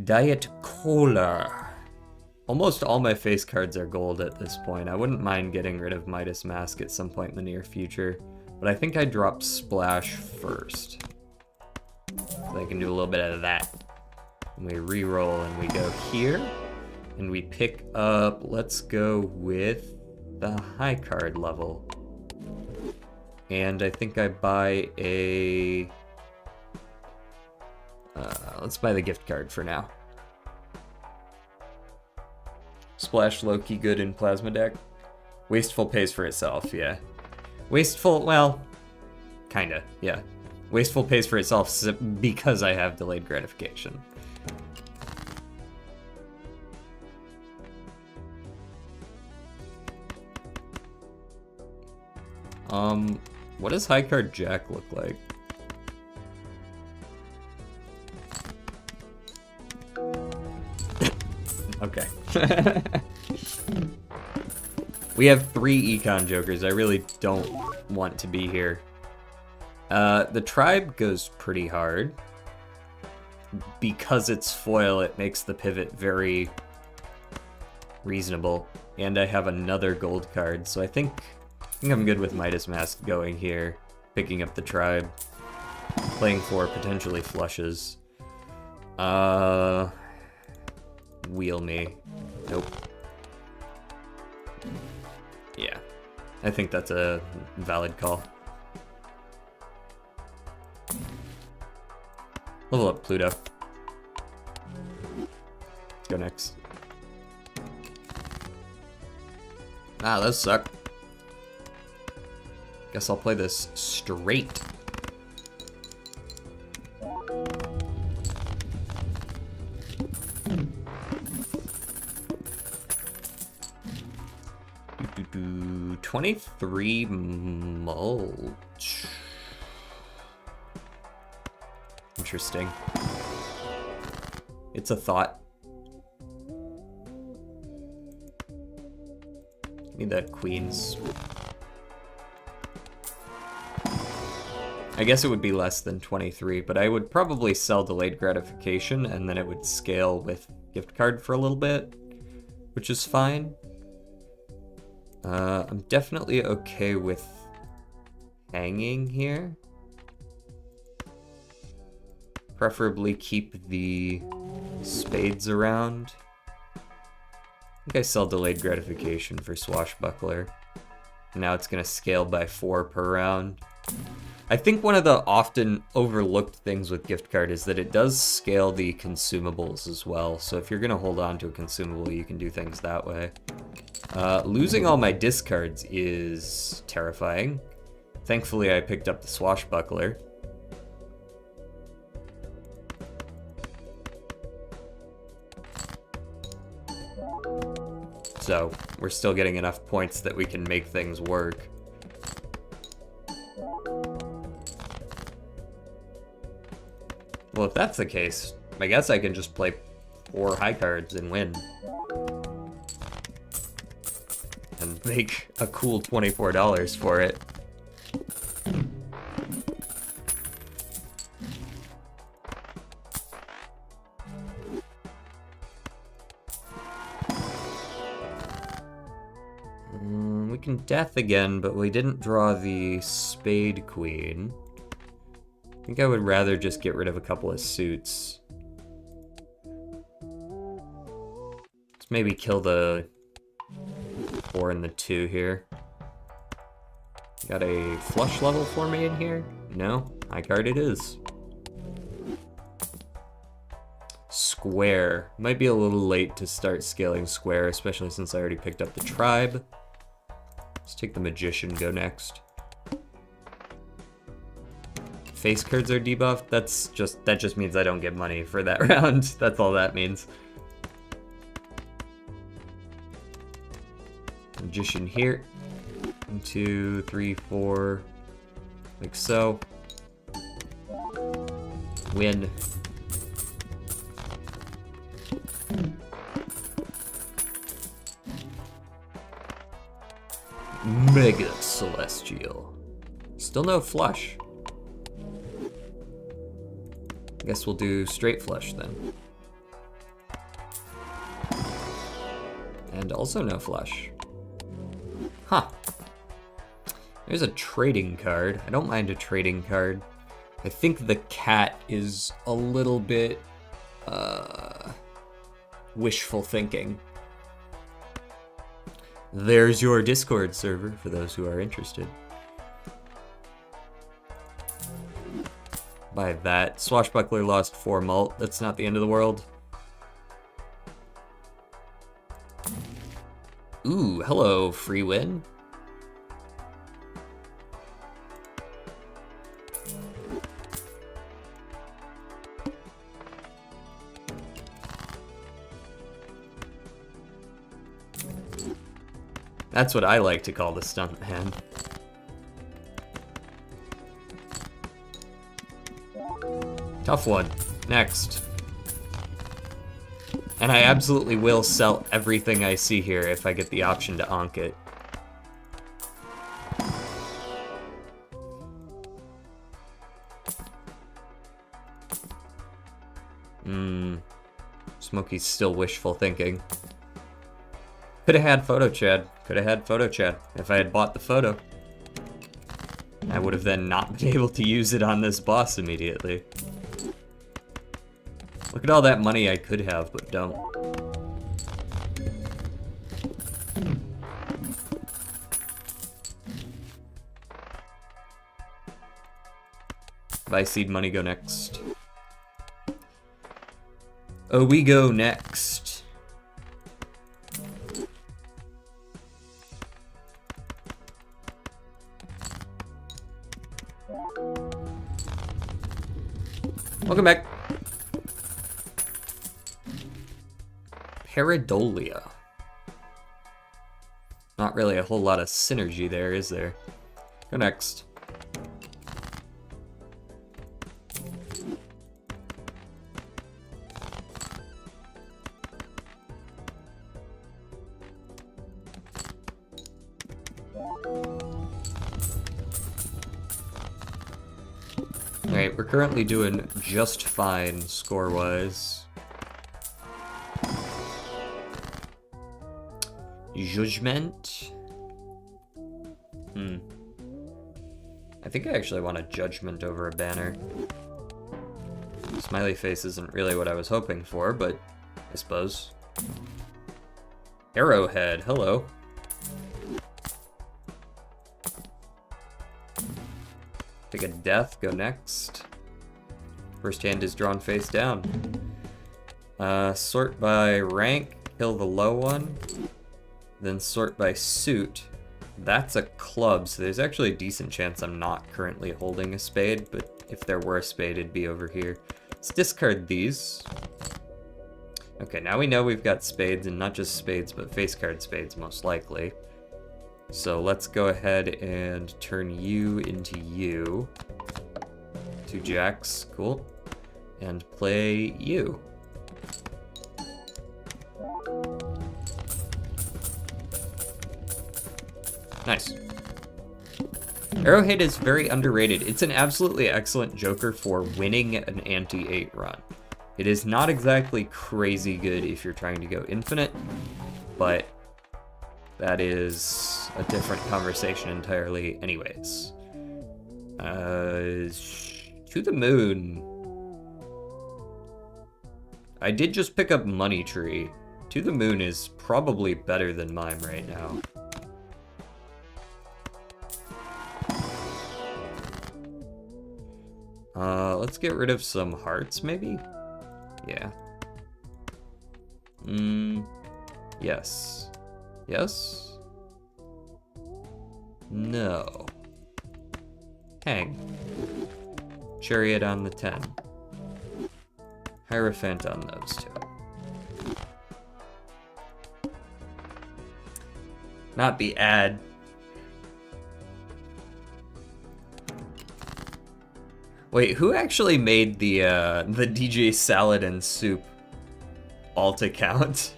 Diet Cola. Almost all my face cards are gold at this point. I wouldn't mind getting rid of Midas Mask at some point in the near future, but I think I drop Splash first. So I can do a little bit of that. And we re-roll and we go here, and we pick up, let's go with the high card level. And I think I buy a... let's buy the gift card for now. Splash low-key good in Plasma deck. Wasteful pays for itself, yeah. Wasteful, well, kinda, yeah. Wasteful pays for itself because I have delayed gratification. What does high card Jack look like? Okay. We have 3 Econ Jokers. I really don't want to be here. The Tribe goes pretty hard. Because it's foil, it makes the pivot very reasonable. And I have another gold card, so I think I'm good with Midas Mask going here, picking up the Tribe, playing for potentially flushes. Wheel me. Nope. Yeah, I think that's a valid call. Level up Pluto. Let's go next. Ah, those suck. Guess I'll play this straight. Do 23 mulch. Interesting. It's a thought. Need that queens. I guess it would be less than 23, but I would probably sell delayed gratification and then it would scale with gift card for a little bit, which is fine. I'm definitely okay with hanging here. Preferably keep the spades around. I think I sell delayed gratification for swashbuckler. Now it's gonna scale by 4 per round. I think one of the often overlooked things with gift card is that it does scale the consumables as well. So if you're gonna hold on to a consumable, you can do things that way. Losing all my discards is terrifying. Thankfully, I picked up the swashbuckler. So we're still getting enough points that we can make things work. Well, if that's the case, I guess I can just play 4 high cards and win. And make a cool $24 for it. We can death again, but we didn't draw the spade queen. I think I would rather just get rid of a couple of suits. Let's maybe kill the 4 and the 2 here. Got a flush level for me in here? No, high card it is. Square. Might be a little late to start scaling square, especially since I already picked up the tribe. Let's take the magician, go next. Face cards are debuffed. That just means I don't get money for that round. That's all that means. Magician here. 1, 2, 3, 4. Like so. Win. Mega Celestial. Still no flush. I guess we'll do straight flush then. And also no flush. Huh. There's a trading card. I don't mind a trading card. I think the cat is a little bit wishful thinking. There's your Discord server for those who are interested. By that, Swashbuckler lost 4 mult. That's not the end of the world. Ooh, hello, free win. That's what I like to call the stunt man. Tough one. Next. And I absolutely will sell everything I see here if I get the option to onk it. Smokey's still wishful thinking. Could have had photo Chad. Could have had photo Chad if I had bought the photo. I would have then not been able to use it on this boss immediately. Look at all that money I could have, but don't. Buy seed money, go next. Oh, we go next. Welcome back. Paradolia. Not really a whole lot of synergy there, is there? Go next. Alright, we're currently doing just fine score-wise. Judgment. I think I actually want a judgment over a banner. Smiley face isn't really what I was hoping for, but I suppose. Arrowhead, hello. Take a death, go next. First hand is drawn face down. Sort by rank, kill the low one. Then sort by suit. That's a club, so there's actually a decent chance I'm not currently holding a spade, but if there were a spade, it'd be over here. Let's discard these. Okay, now we know we've got spades, and not just spades, but face card spades, most likely. So let's go ahead and turn you into you. 2 jacks, cool. And play you. Nice. Arrowhead is very underrated. It's an absolutely excellent joker for winning an anti-8 run. It is not exactly crazy good if you're trying to go infinite, but that is a different conversation entirely anyways. To the moon. I did just pick up Money Tree. To the moon is probably better than mime right now. Let's get rid of some hearts, maybe? Yeah. Yes. Yes? No. Hang. Chariot on the 10. Hierophant on those 2. Not the ad. Wait, who actually made the DJ Salad and Soup alt account?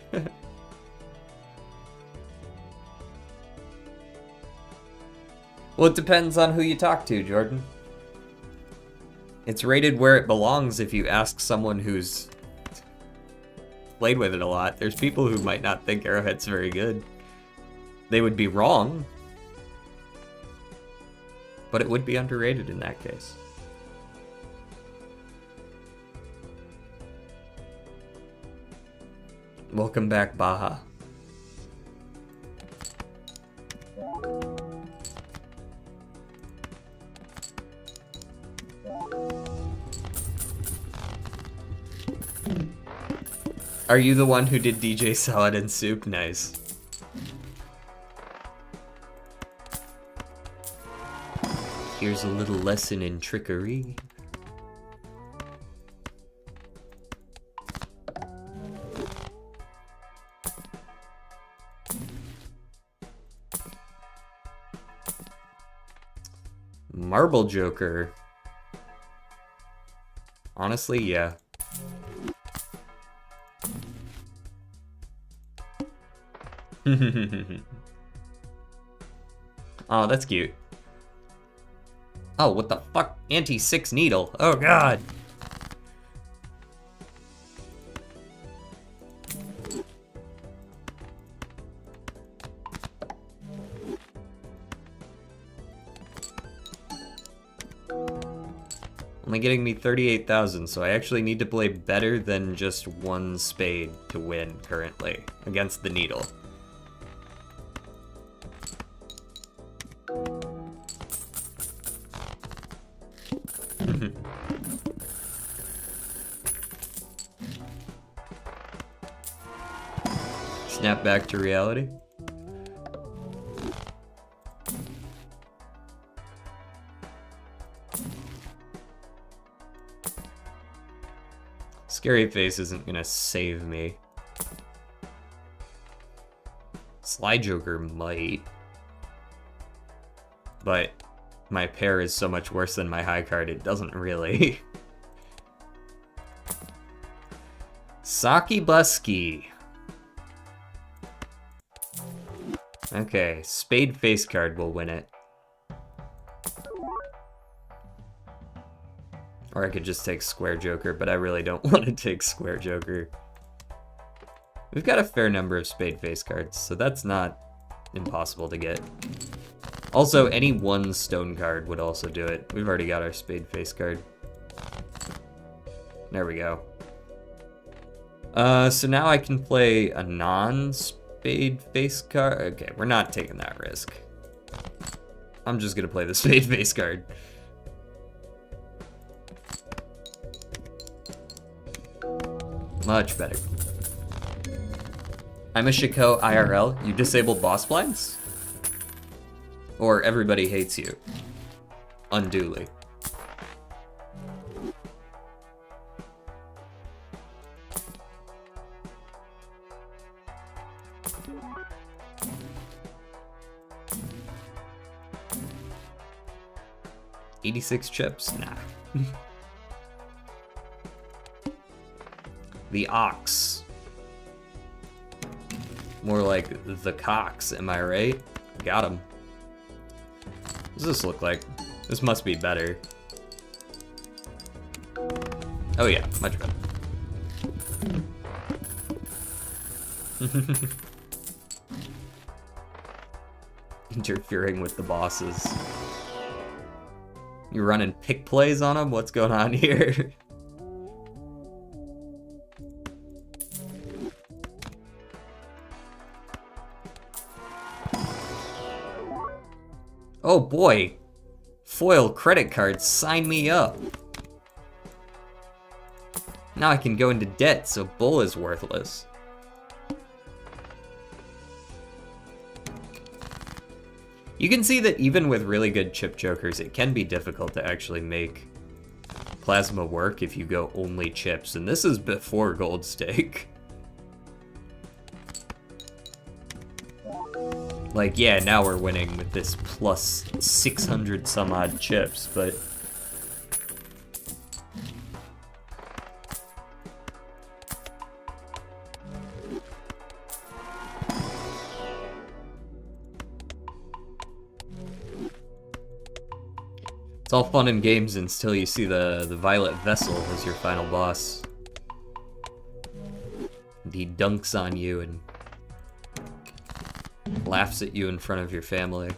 Well, it depends on who you talk to, Jordan. It's rated where it belongs if you ask someone who's played with it a lot. There's people who might not think Arrowhead's very good. They would be wrong. But it would be underrated in that case. Welcome back, Baja. Are you the one who did DJ Salad and Soup? Nice. Here's a little lesson in trickery. Marble Joker. Honestly, yeah. Oh, that's cute. Oh, what the fuck? Anti-6 needle. Oh, God. Only getting me 38,000, so I actually need to play better than just one spade to win currently against the needle. Snap back to reality. Scary Face isn't gonna save me. Sly Joker might. But my pair is so much worse than my high card, it doesn't really. Saki Busky. Okay, Spade face card will win it. Or I could just take Square Joker, but I really don't want to take Square Joker. We've got a fair number of Spade face cards, so that's not impossible to get. Also, any one stone card would also do it. We've already got our Spade face card. There we go. So now I can play a non-Spade face card. Okay, we're not taking that risk. I'm just gonna play the Spade face card. Much better. I'm a Chico IRL. You disable boss blinds? Or everybody hates you. Unduly. $86 chips? Nah. The Ox. More like the Cox, am I right? Got him. What does this look like? This must be better. Oh yeah, much better. Interfering with the bosses. You running pick plays on them? What's going on here? Oh boy, foil credit cards, sign me up. Now I can go into debt, so Bull is worthless. You can see that even with really good chip jokers, it can be difficult to actually make Plasma work if you go only chips, and this is before Gold Stake. Like, yeah, now we're winning with this plus 600 some odd chips, but... It's all fun and games until you see the Violet Vessel as your final boss. And he dunks on you and laughs at you in front of your family.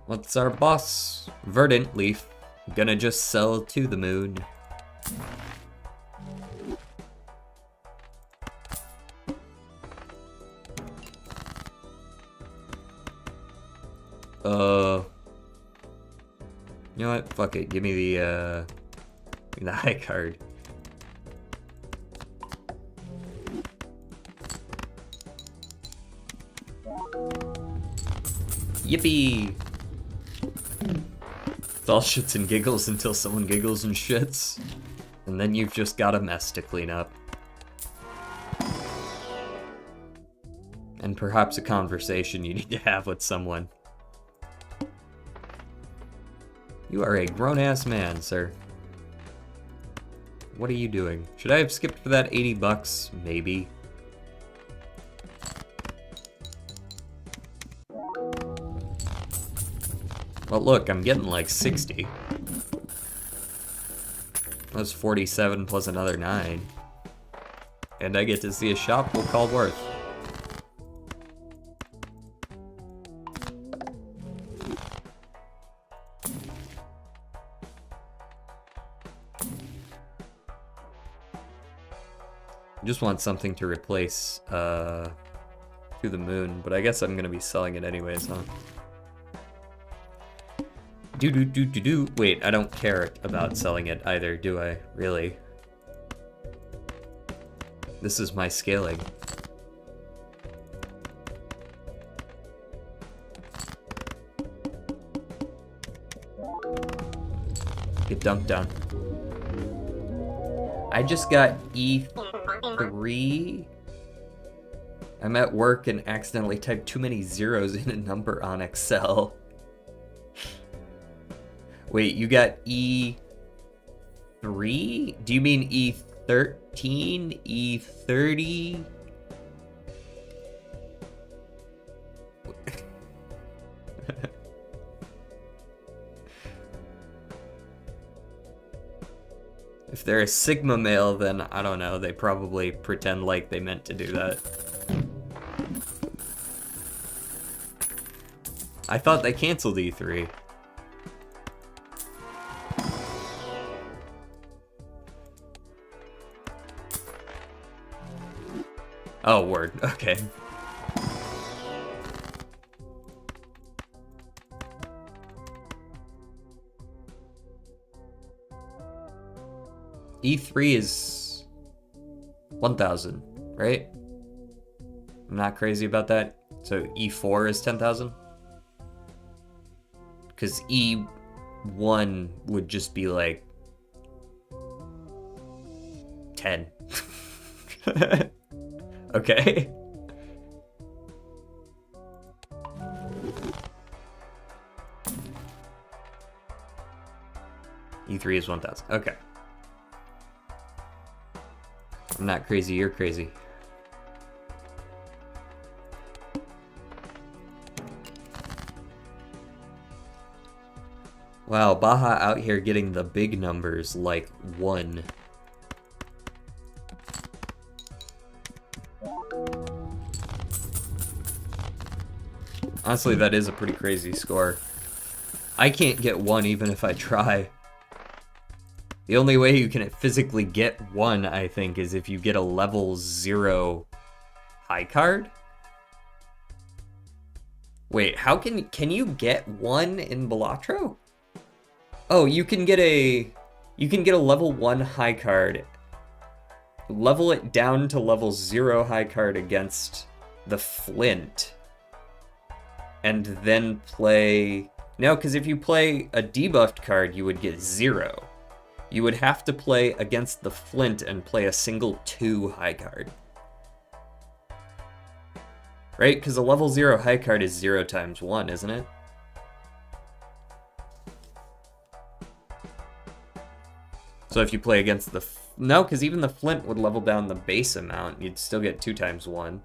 What's our boss? Verdant Leaf. Gonna just sell to the moon. You know what? Fuck it. Give me the high card. Yippee! It's all shits and giggles until someone giggles and shits. And then you've just got a mess to clean up. And perhaps a conversation you need to have with someone. You are a grown-ass man, sir. What are you doing? Should I have skipped for that 80 bucks? Maybe. Well, look, I'm getting like 60. That's 47 plus another 9. And I get to see a shop we'll call Worth. Just want something to replace To the Moon, but I guess I'm gonna be selling it anyways, huh? Wait, I don't care about selling it either, do I? Really? This is my scaling. Get dunked on. I just got E3 I'm at work and accidentally typed too many zeros in a number on Excel. Wait, you got E3? Do you mean E13? E30? If they're a Sigma male, then I don't know, they probably pretend like they meant to do that. I thought they canceled E3. Oh, word. Okay. E3 is 1,000, right? I'm not crazy about that. So E4 is 10,000? Because E1 would just be like 10. Okay. E3 is 1,000. Okay. I'm not crazy, you're crazy. Wow, Baja out here getting the big numbers like 1. Honestly, that is a pretty crazy score. I can't get 1 even if I try. The only way you can physically get 1, I think, is if you get a level 0 high card? Wait, how can you get 1 in Balatro? Oh, you can get a level 1 high card, level it down to level 0 high card against the Flint, and then play... No, because if you play a debuffed card, you would get 0. You would have to play against the Flint and play a single 2 high card. Right? Because a level 0 high card is 0 times 1, isn't it? So if you play against the... No, because even the Flint would level down the base amount. You'd still get 2 times 1.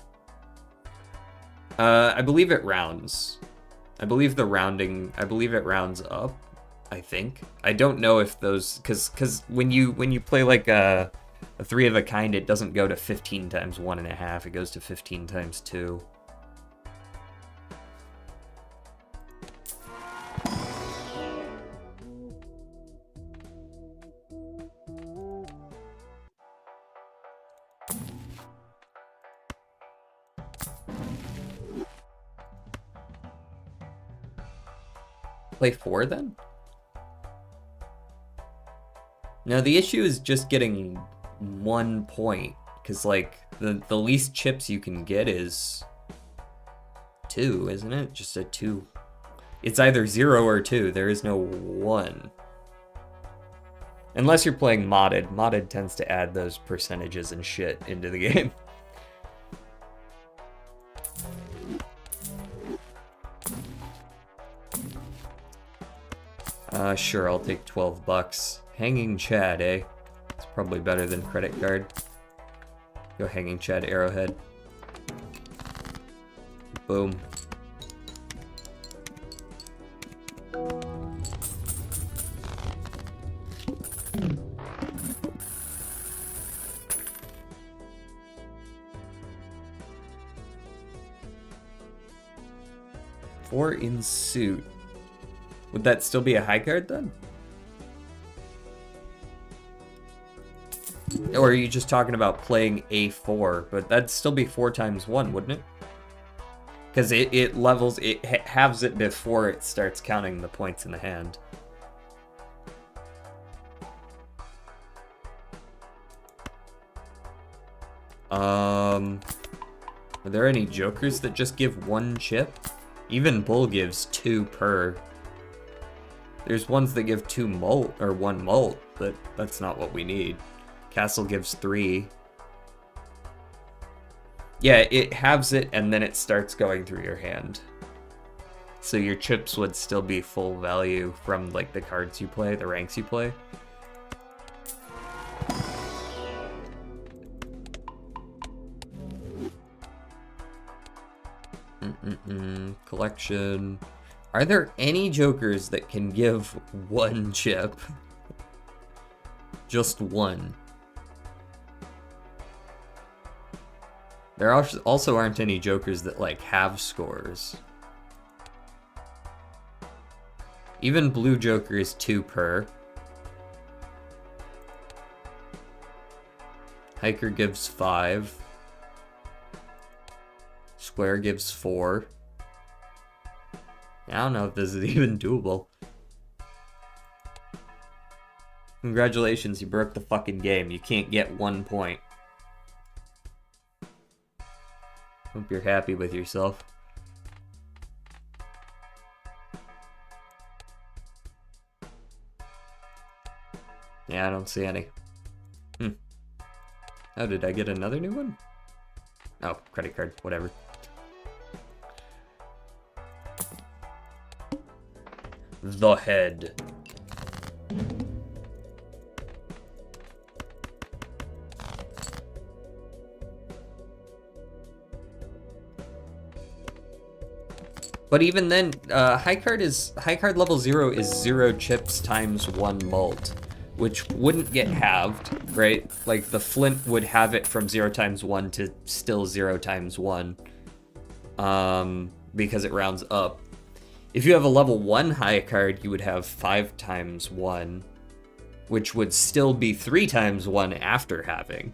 I believe it rounds. I believe it rounds up. I think. I don't know if those, because when you play like a 3 of a kind, it doesn't go to 15 times 1.5. It goes to 15 times 2. Play 4 then? No, the issue is just getting 1 point, because like the least chips you can get is 2, isn't it? Just a 2. It's either 0 or 2. There is no 1. Unless you're playing modded. Modded tends to add those percentages and shit into the game. Sure, I'll take 12 bucks. Hanging Chad, eh? It's probably better than credit card. Go Hanging Chad Arrowhead. Boom. Four in suit. Would that still be a high card then? Or are you just talking about playing A4? But that'd still be 4 times 1, wouldn't it? Because it levels, it halves it before it starts counting the points in the hand. Are there any jokers that just give 1 chip? Even Bull gives 2 per. There's ones that give 2 molt, or 1 molt, but that's not what we need. Castle gives 3. Yeah, it halves it and then it starts going through your hand. So your chips would still be full value from like the cards you play, the ranks you play. Collection. Are there any jokers that can give one chip? Just one. There also aren't any jokers that like have scores. Even blue joker is 2 per. Hiker gives 5. Square gives 4. I don't know if this is even doable. Congratulations, you broke the fucking game. You can't get 1 point. Hope you're happy with yourself. Yeah, I don't see any. Oh, did I get another new one? Oh, credit card, whatever. The head. But even then, high card level 0 is 0 chips times 1 mult, which wouldn't get halved, right? Like the flint would have it from 0 times 1 to still 0 times 1, because it rounds up. If you have a level 1 high card, you would have 5 times 1, which would still be 3 times 1 after halving.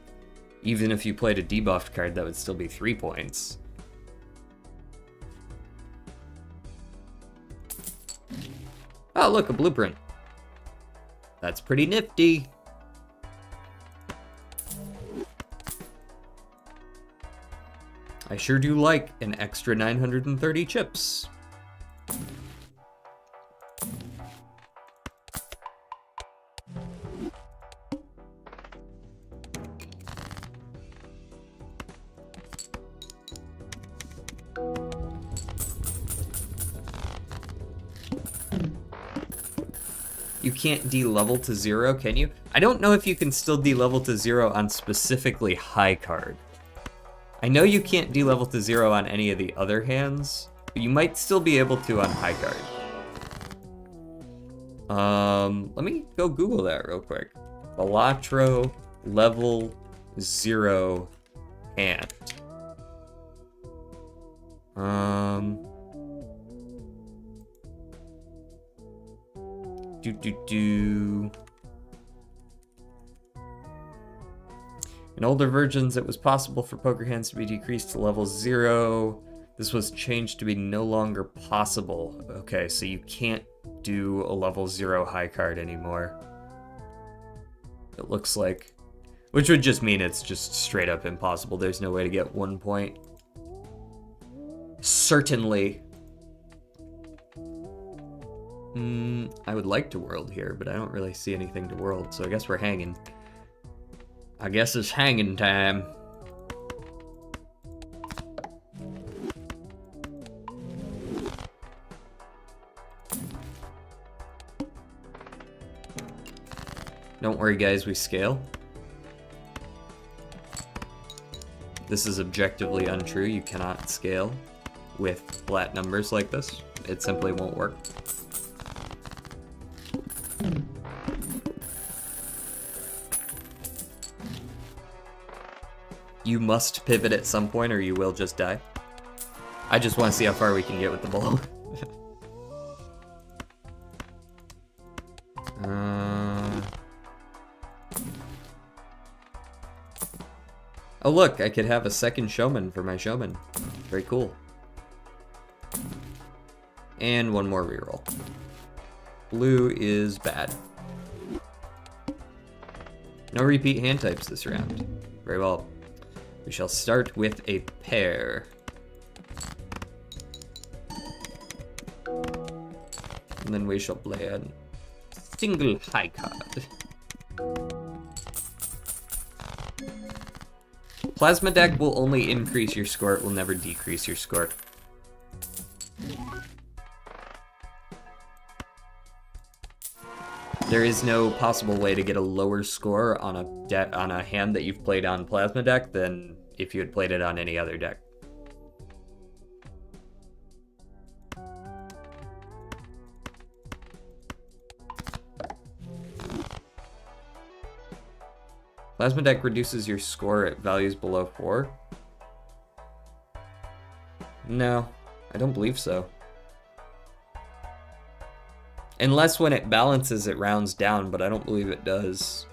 Even if you played a debuffed card, that would still be 3 points. Oh, look, a blueprint. That's pretty nifty. I sure do like an extra 930 chips. You can't de-level to 0, can you? I don't know if you can still de-level to 0 on specifically high card. I know you can't de-level to 0 on any of the other hands, but you might still be able to on high card. Let me go Google that real quick. Balatro level 0 hand. In older versions, it was possible for poker hands to be decreased to level 0. This was changed to be no longer possible. Okay, so you can't do a level 0 high card anymore. It looks like. Which would just mean it's just straight up impossible. There's no way to get 1 point. Certainly. I would like to world here, but I don't really see anything to world, so I guess we're hanging. I guess it's hanging time. Don't worry, guys, we scale. This is objectively untrue. You cannot scale with flat numbers like this. It simply won't work. You must pivot at some point or you will just die. I just want to see how far we can get with the ball. Oh look, I could have a second showman for my showman. Very cool. And one more reroll. Blue is bad. No repeat hand types this round. Very well. We shall start with a pair. And then we shall play a single high card. Plasma deck will only increase your score, it will never decrease your score. There is no possible way to get a lower score on a hand that you've played on Plasma deck than if you had played it on any other deck. Plasma deck reduces your score at values below 4. No, I don't believe so. Unless when it balances, it rounds down, but I don't believe it does.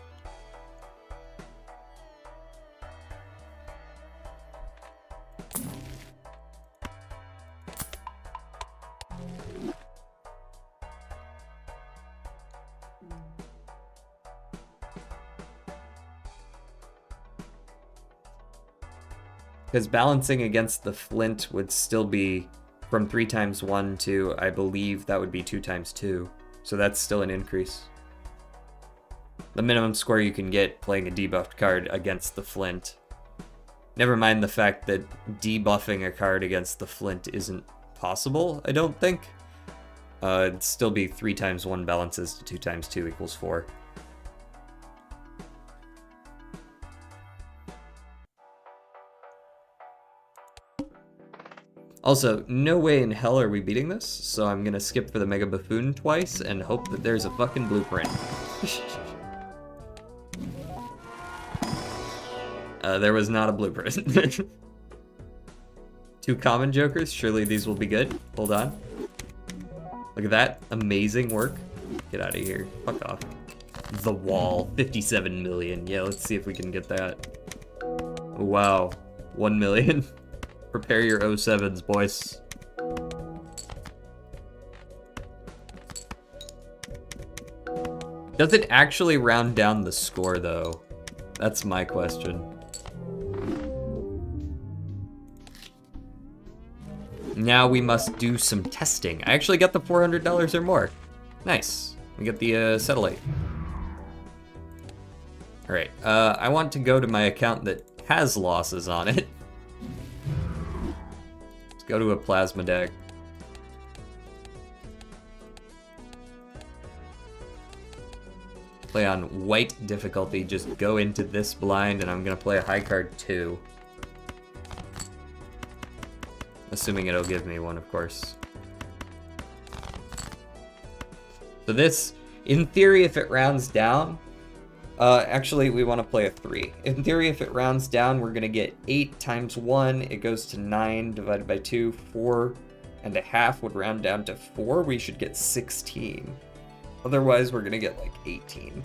Because balancing against the flint would still be from 3 times 1 to, I believe that would be 2 times 2. So that's still an increase. The minimum score you can get playing a debuffed card against the flint. Never mind the fact that debuffing a card against the flint isn't possible, I don't think. It'd still be 3 times 1 balances to 2 times 2 equals 4. Also, no way in hell are we beating this, so I'm gonna skip for the Mega Buffoon twice and hope that there's a fucking blueprint. There was not a blueprint. 2 common jokers, surely these will be good. Hold on. Look at that, amazing work. Get out of here, fuck off. The wall, 57 million. Yeah, let's see if we can get that. Wow, 1 million. Prepare your 07s, boys. Does it actually round down the score, though? That's my question. Now we must do some testing. I actually got the $400 or more. Nice. We get the satellite. Alright, I want to go to my account that has losses on it. Go to a plasma deck. Play on white difficulty, just go into this blind, and I'm gonna play a high card 2. Assuming it'll give me one, of course. So this, in theory, if it rounds down, actually, we want to play a 3. In theory, if it rounds down, we're going to get 8 times 1. It goes to 9 divided by 2. 4.5 would round down to 4. We should get 16. Otherwise, we're going to get like 18.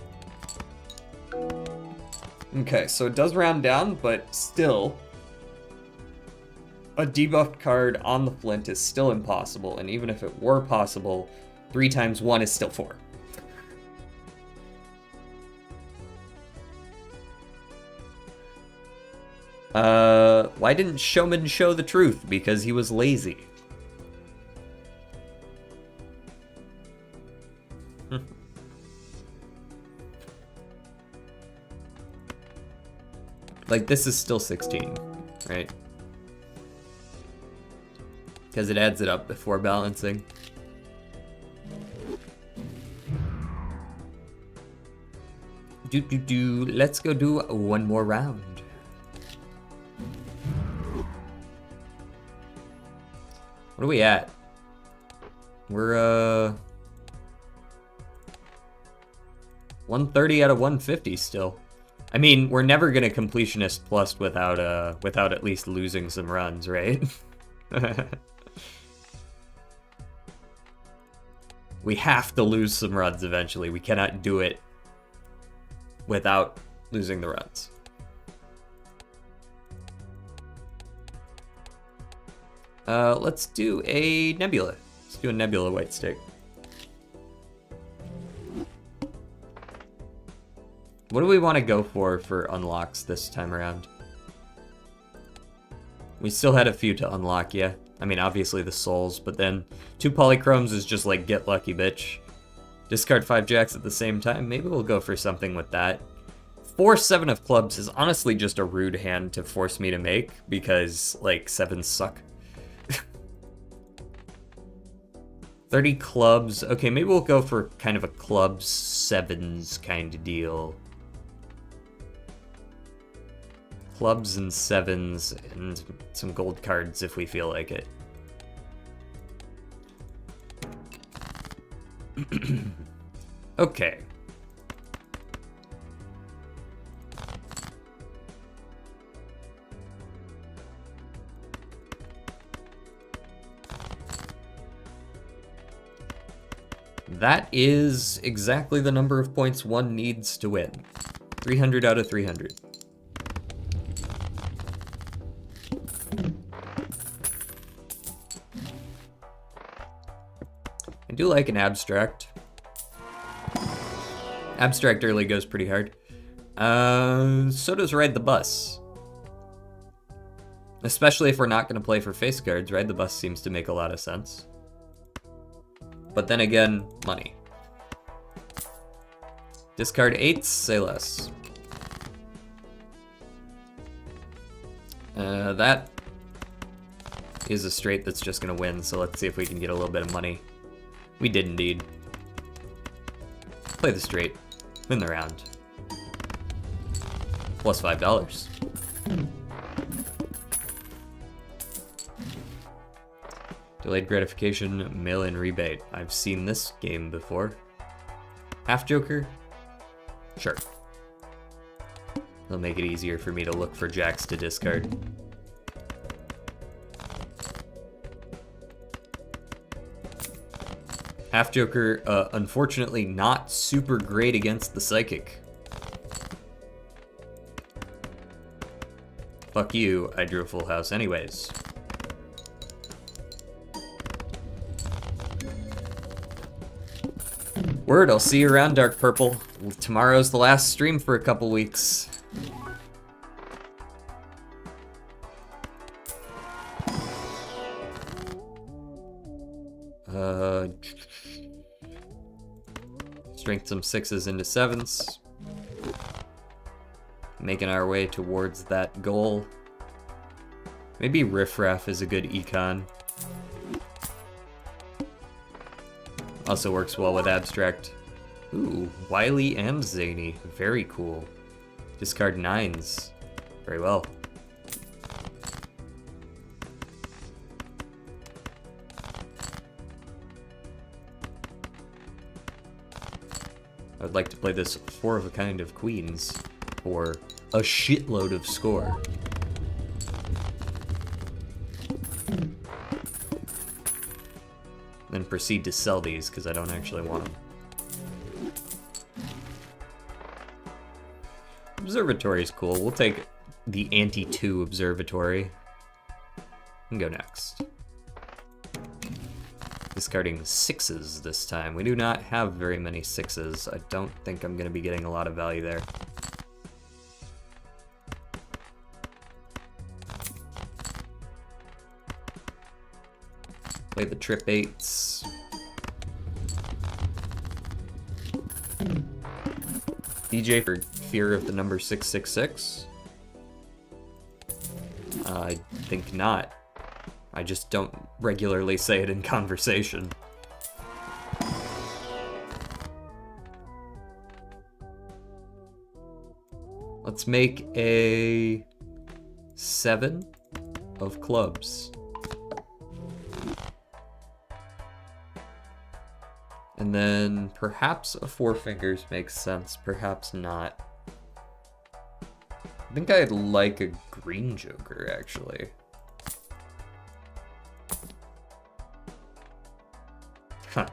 Okay, so it does round down, but still, a debuffed card on the flint is still impossible. And even if it were possible, 3 times 1 is still 4. Why didn't Showman show the truth? Because he was lazy. Like, this is still 16, right? Because it adds it up before balancing. Let's go do one more round. What are we at? We're 130 out of 150 still. I mean, we're never gonna completionist plus without at least losing some runs, right? We have to lose some runs eventually. We cannot do it without losing the runs. Let's do a Nebula. Let's do a Nebula white stick. What do we want to go for unlocks this time around? We still had a few to unlock, yeah. I mean, obviously the souls, but then 2 polychromes is just like, get lucky, bitch. Discard 5 jacks at the same time. Maybe we'll go for something with that. 4 7 of clubs is honestly just a rude hand to force me to make because, like, 7s suck. 30 clubs. Okay, maybe we'll go for kind of a clubs 7s kind of deal. Clubs and 7s and some gold cards if we feel like it. Okay. That is exactly the number of points one needs to win. 300 out of 300. I do like an abstract. Abstract early goes pretty hard. So does Ride the Bus. Especially if we're not going to play for face cards, Ride the Bus seems to make a lot of sense. But then again, money. Discard 8s, say less. That is a straight that's just going to win, so let's see if we can get a little bit of money. We did indeed. Play the straight. Win the round. Plus $5. Delayed gratification, mail-in rebate. I've seen this game before. Half Joker? Sure. It'll make it easier for me to look for jacks to discard. Half Joker, unfortunately not super great against the Psychic. Fuck you, I drew a full house anyways. Word, I'll see you around, Dark Purple. Tomorrow's the last stream for a couple weeks. Strength some 6s into 7s. Making our way towards that goal. Maybe Riffraff is a good econ. Also works well with abstract. Ooh, wily and zany. Very cool. Discard 9s. Very well. I would like to play this 4 of a kind of queens for a shitload of score. Then proceed to sell these because I don't actually want them. Observatory is cool. We'll take the anti-2 observatory and go next. Discarding 6s this time. We do not have very many 6s. I don't think I'm going to be getting a lot of value there. Play the trip 8s. DJ for fear of the number 666? I think not. I just don't regularly say it in conversation. Let's make a 7 of clubs. And then perhaps a 4 fingers makes sense, perhaps not. I think I'd like a green joker, actually. Huh.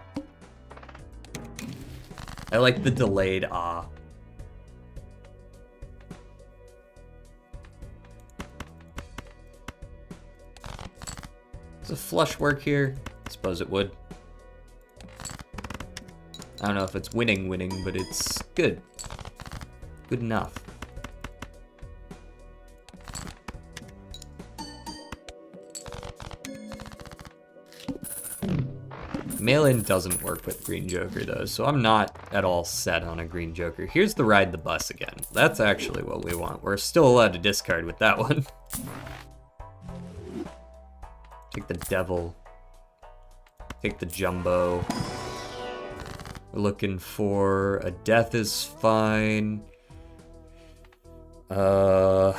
I like the delayed ah. Does a flush work here? I suppose it would. I don't know if it's winning, but it's good. Good enough. Mail-in doesn't work with Green Joker though, so I'm not at all set on a Green Joker. Here's the Ride the Bus again. That's actually what we want. We're still allowed to discard with that one. Take the Devil. Take the Jumbo. We're looking for a Death is fine. Right,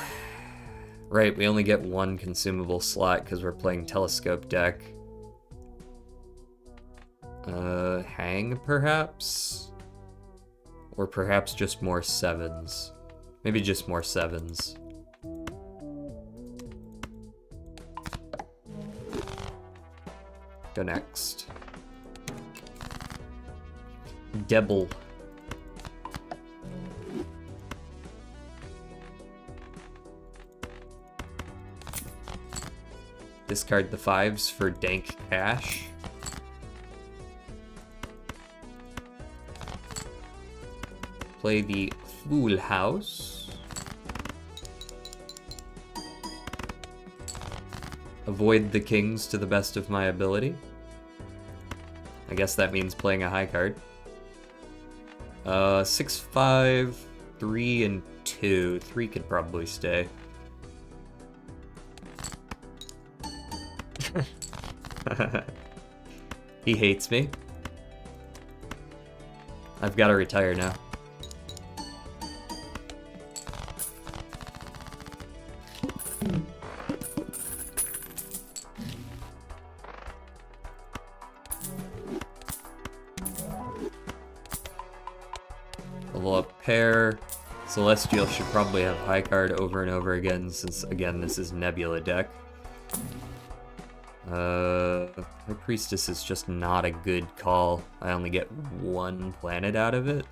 we only get one consumable slot because we're playing Telescope deck. Hang, perhaps? Or perhaps just more 7s. Maybe just more 7s. Go next. Devil. Discard the 5s for dank cash. Play the Fool House. Avoid the kings to the best of my ability. I guess that means playing a high card. 6, 5, 3, and 2. 3 could probably stay. He hates me. I've got to retire now. Level up pair. Celestial should probably have high card over and over again, since again this is Nebula deck. High Priestess is just not a good call. I only get one planet out of it.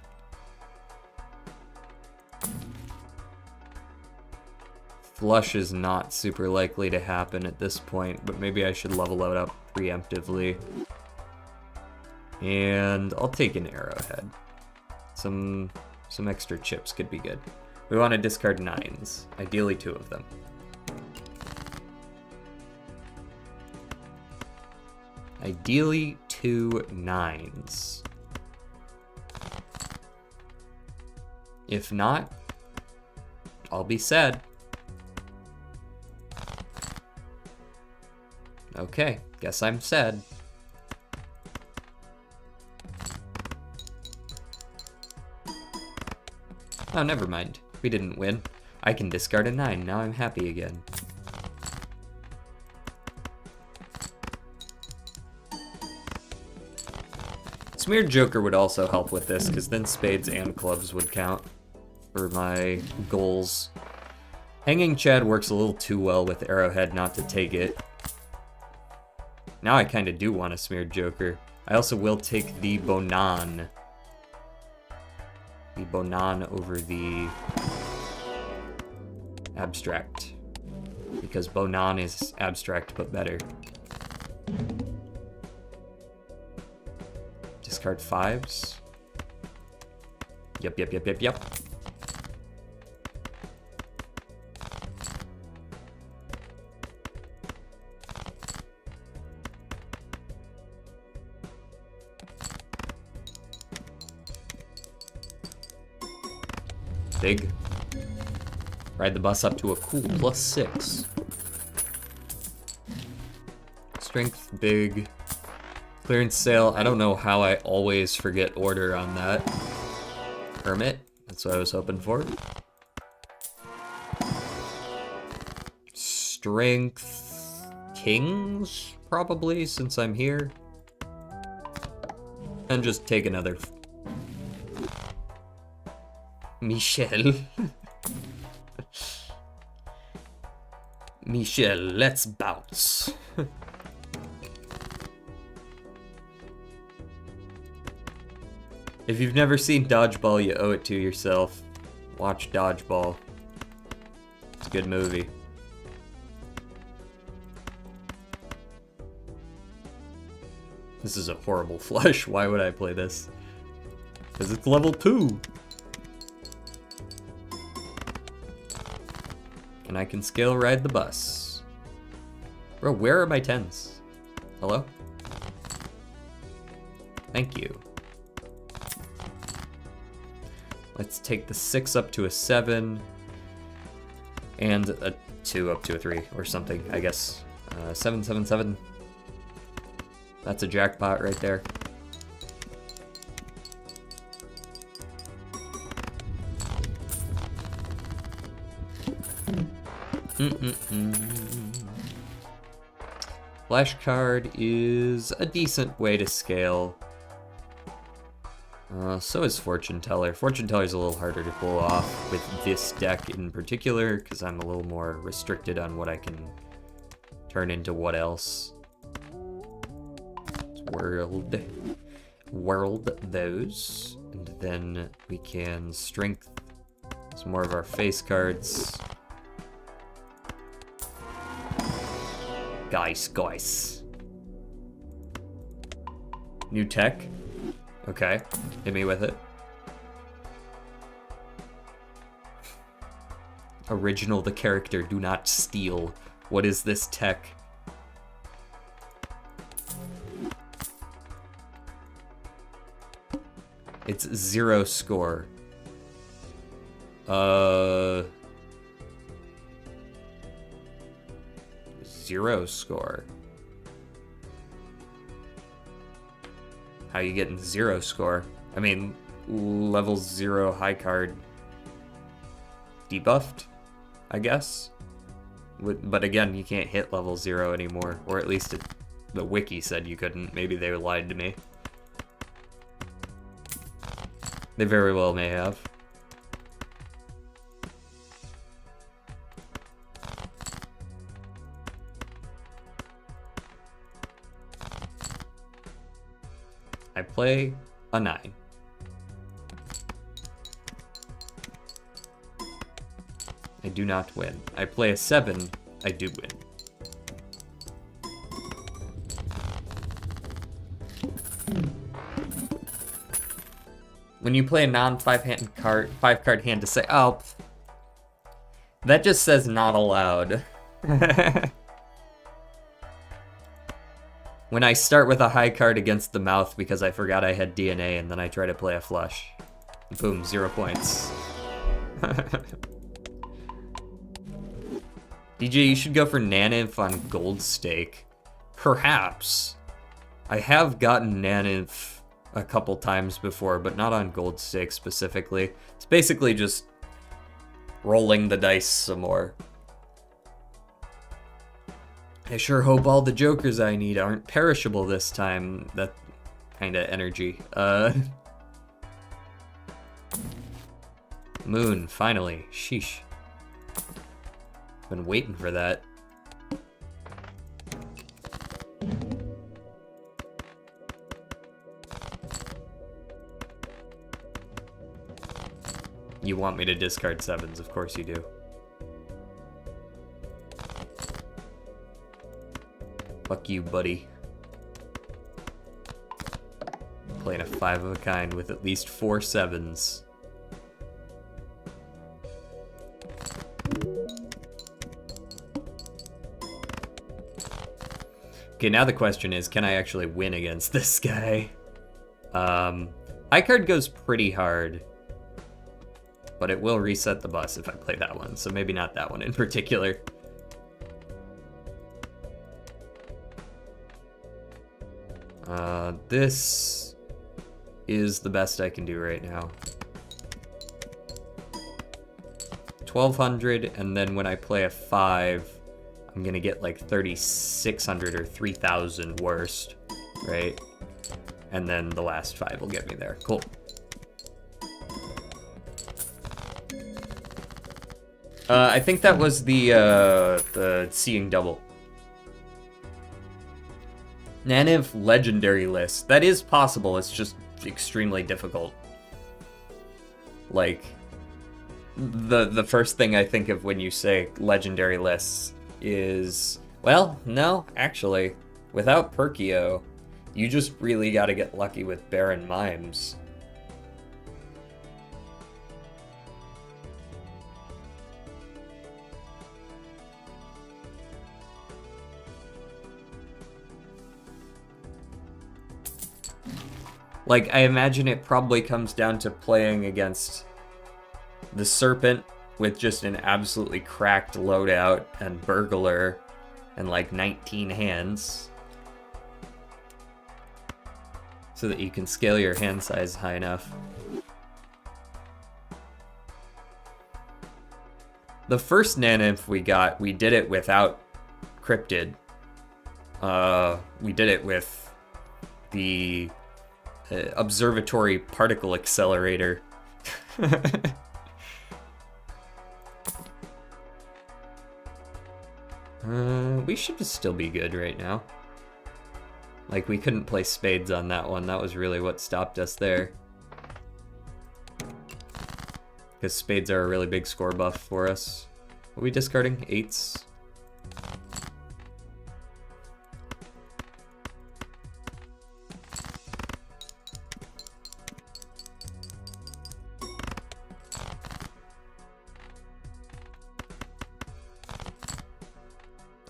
Flush is not super likely to happen at this point, but maybe I should level it up preemptively. And I'll take an Arrowhead. Some extra chips could be good. We want to discard 9s, ideally 2 of them. Ideally 2 9s. If not, I'll be sad. Okay, guess I'm sad. Oh, never mind. We didn't win. I can discard a 9. Now I'm happy again. Smeared Joker would also help with this, because then spades and clubs would count for my goals. Hanging Chad works a little too well with Arrowhead not to take it. Now I kind of do want a Smeared Joker. I also will take the Bonan. The Bonan over the Abstract. Because Bonan is abstract but better. Discard 5s. Yep. Big. Ride the bus up to a cool +6. Strength, big. Clearance sale, I don't know how I always forget order on that. Hermit, that's what I was hoping for. Strength, kings, probably, since I'm here. And just take another. Michel. Michel, let's bounce. If you've never seen Dodgeball, you owe it to yourself. Watch Dodgeball. It's a good movie. This is a horrible flush. Why would I play this? Because it's level 2. And I can scale ride the bus. Bro, where are my 10s? Hello? Thank you. Let's take the 6 up to a 7, and a 2 up to a 3, or something, I guess. 7, 7, 7. That's a jackpot right there. Flash card is a decent way to scale. So is Fortune Teller. Fortune Teller's a little harder to pull off with this deck in particular, because I'm a little more restricted on what I can turn into what else. World those, and then we can strength some more of our face cards. Guys. New tech. Okay, hit me with it. Original the character, do not steal. What is this tech? It's 0 score. 0 score. How you getting 0 score? I mean, level 0 high card debuffed, I guess. But again, you can't hit level 0 anymore, or at least the wiki said you couldn't. Maybe they lied to me. They very well may have. I play a 9. I do not win. I play a 7. I do win. When you play a non-5 card hand to say, oh, that just says not allowed. When I start with a high card against the mouth because I forgot I had DNA and then I try to play a flush. Boom, 0 points. DJ, you should go for Naniv on Gold Stake. Perhaps. I have gotten Naniv a couple times before, but not on Gold Stake specifically. It's basically just rolling the dice some more. I sure hope all the jokers I need aren't perishable this time. That kind of energy. Moon, finally. Sheesh. Been waiting for that. You want me to discard 7s, of course you do. Fuck you, buddy. Playing a 5 of a kind with at least 4 7s. Okay, now the question is, can I actually win against this guy? High card goes pretty hard, but it will reset the bus if I play that one, so maybe not that one in particular. This is the best I can do right now. 1200, and then when I play a 5, I'm gonna get like 3600 or 3000 worst, right? And then the last 5 will get me there. Cool. I think that was the seeing double. Naniv legendary list. That is possible, it's just extremely difficult. Like, the first thing I think of when you say legendary lists is, well, no, actually, without Perkio, you just really gotta get lucky with Baron Mimes. Like, I imagine it probably comes down to playing against the Serpent with just an absolutely cracked loadout and Burglar and like 19 hands. So that you can scale your hand size high enough. The first Nanymph we got, we did it without Cryptid. We did it with the Observatory Particle Accelerator. We should still be good right now. Like, we couldn't play spades on that one. That was really what stopped us there. Because spades are a really big score buff for us. Are we discarding? Eights?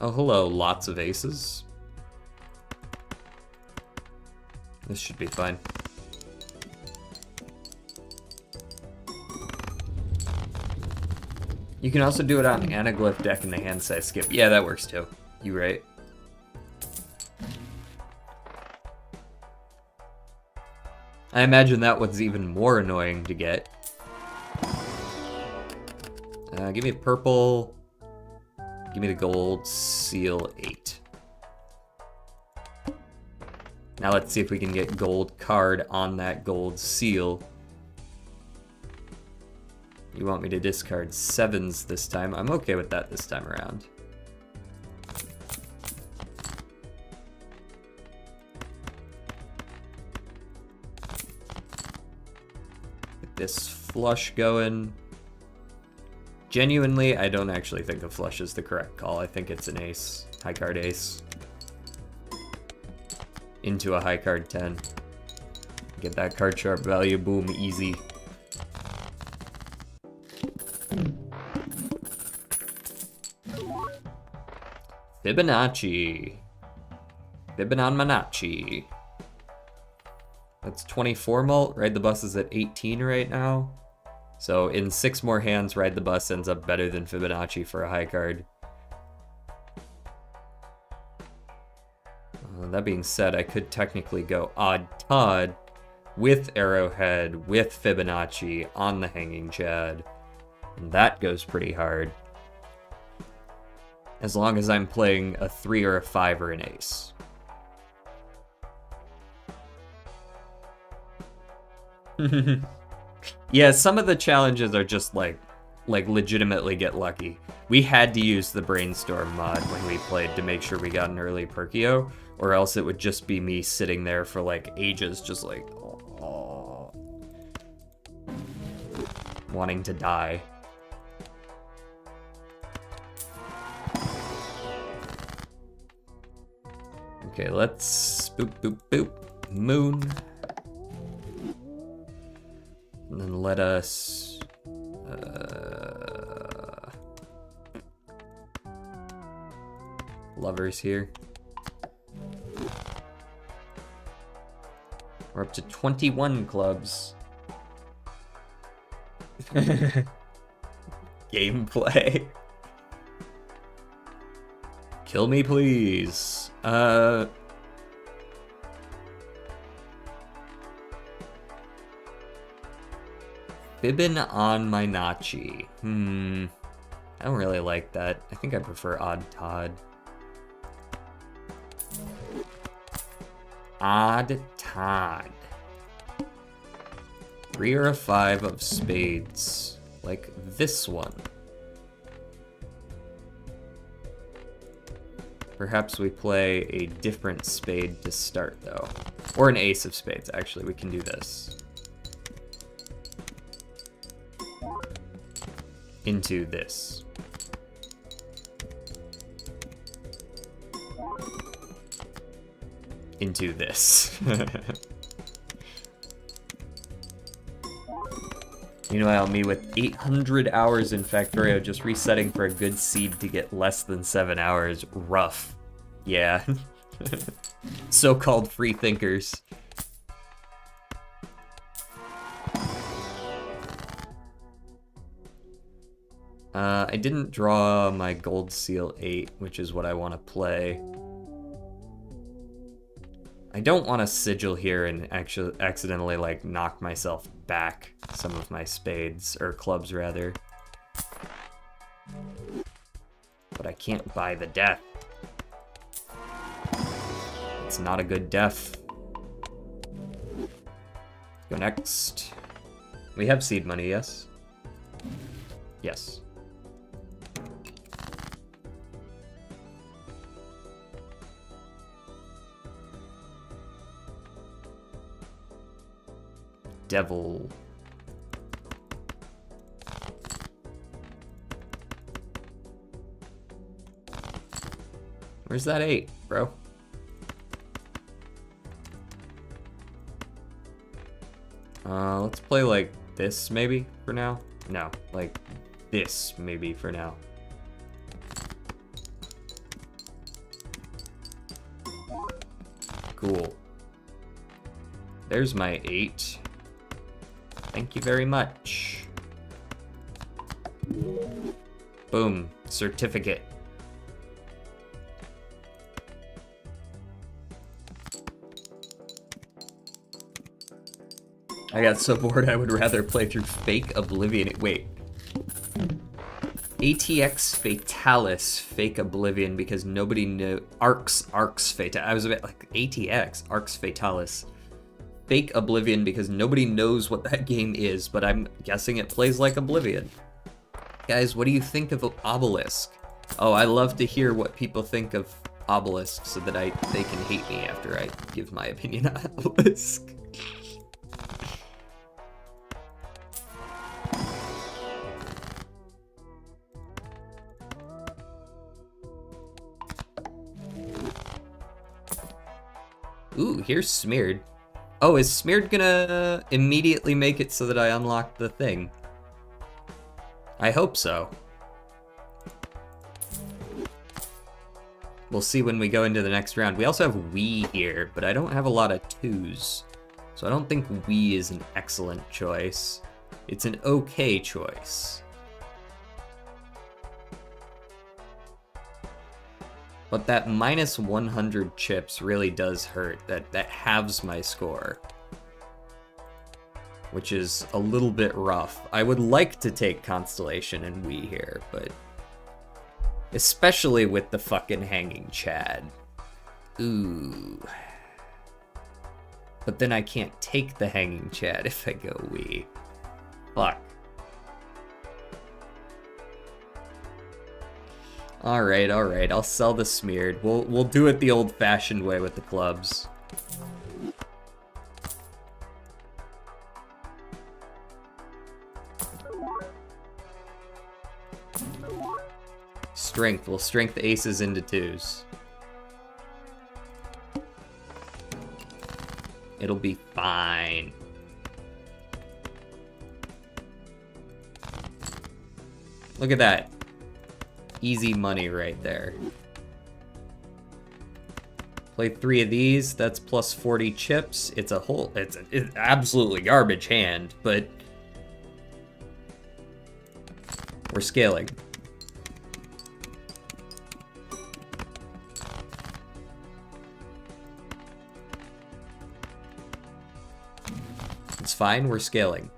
Oh, hello, lots of aces. This should be fine. You can also do it on Anaglyph deck in the hand size skip. Yeah, that works too. You right. I imagine that one's even more annoying to get. Give me a purple. Give me the gold, seal 8. Now let's see if we can get gold card on that gold seal. You want me to discard 7s this time? I'm okay with that this time around. Get this flush going. Genuinely, I don't actually think a flush is the correct call. I think it's an ace. High card ace. Into a high card 10. Get that card sharp value, boom, easy. Fibonacci. Fibonacci. That's 24 mult. Ride the Bus is at 18 right now. So in 6 more hands, Ride the Bus ends up better than Fibonacci for a high card. That being said, I could technically go Odd Todd with Arrowhead, with Fibonacci on the Hanging Chad. And that goes pretty hard. As long as I'm playing a 3 or a 5 or an ace. Yeah, some of the challenges are just like legitimately get lucky. We had to use the Brainstorm mod when we played to make sure we got an early Perkio, or else it would just be me sitting there for like ages, just like, oh, wanting to die. Okay, let's boop, boop, boop, moon. And then let us, lovers here. We're up to 21 clubs. Gameplay. Kill me, please. Fibbin on my Nachi. I don't really like that. I think I prefer Odd Todd. Odd Todd. 3 or a 5 of spades. Like this one. Perhaps we play a different spade to start, though. Or an ace of spades, actually. We can do this. Into this. Into this. Meanwhile, me with 800 hours in Factorio, just resetting for a good seed to get less than 7 hours. Rough. Yeah. So-called free thinkers. I didn't draw my gold seal 8, which is what I want to play. I don't want to sigil here and actually accidentally like knock myself back some of my spades, or clubs rather. But I can't buy the death. It's not a good death. Go next. We have seed money, yes? Yes. Devil. Where's that 8, bro? Let's play like this maybe for now. No, like this maybe for now. Cool. There's my 8. Thank you very much. Boom, certificate. I got so bored I would rather play through Fake Oblivion. Wait. ATX Fatalis Fake Oblivion because nobody knew. Arcs Fatalis. I was a bit like ATX, Arcs Fatalis. Fake Oblivion because nobody knows what that game is, but I'm guessing it plays like Oblivion. Guys, what do you think of Obelisk? Oh, I love to hear what people think of Obelisk so that they can hate me after I give my opinion on Obelisk. Ooh, here's Smeared. Oh, is Smeared gonna immediately make it so that I unlock the thing? I hope so. We'll see when we go into the next round. We also have Wii here, but I don't have a lot of 2s. So I don't think Wii is an excellent choice. It's an okay choice. But that minus 100 chips really does hurt. That halves my score. Which is a little bit rough. I would like to take Constellation and Wii here, but... especially with the fucking Hanging Chad. Ooh. But then I can't take the Hanging Chad if I go Wii. Fuck. Alright, I'll sell the Smeared. We'll do it the old-fashioned way with the clubs. Strength. We'll strength aces into 2s. It'll be fine. Look at that. Easy money right there. Play 3 of these, that's plus 40 chips. It's an absolutely garbage hand, but we're scaling. It's fine, we're scaling.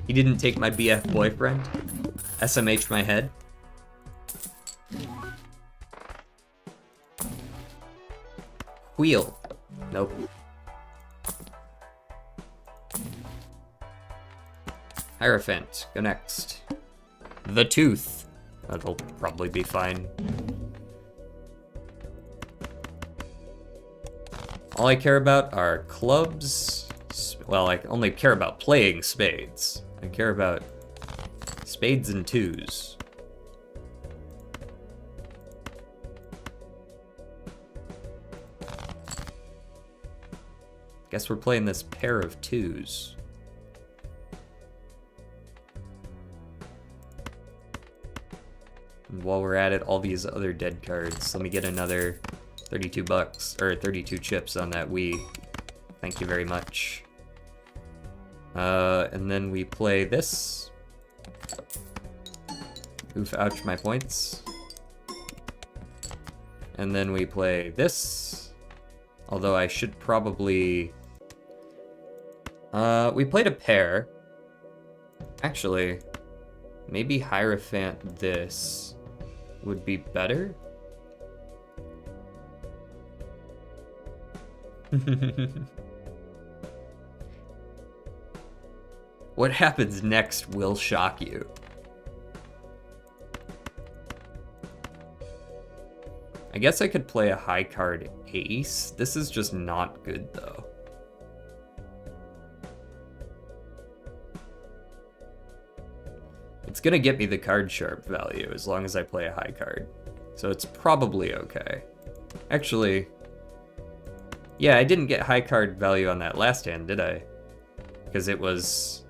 He didn't take my BF boyfriend? SMH my head? Wheel. Nope. Hierophant. Go next. The Tooth. That'll probably be fine. All I care about are clubs. Well, I only care about playing spades. I care about spades and 2s. Guess we're playing this pair of twos. And while we're at it, all these other dead cards. Let me get another 32 bucks, or 32 chips on that Wii. Thank you very much. And then we play this. Oof, ouch, my points. And then we play this. Although I should probably... we played a pair. Actually, maybe Hierophant this would be better? What happens next will shock you. I guess I could play a high card ace. This is just not good though. It's gonna get me the card sharp value as long as I play a high card. So it's probably okay. Actually, yeah, I didn't get high card value on that last hand, did I? Because it was...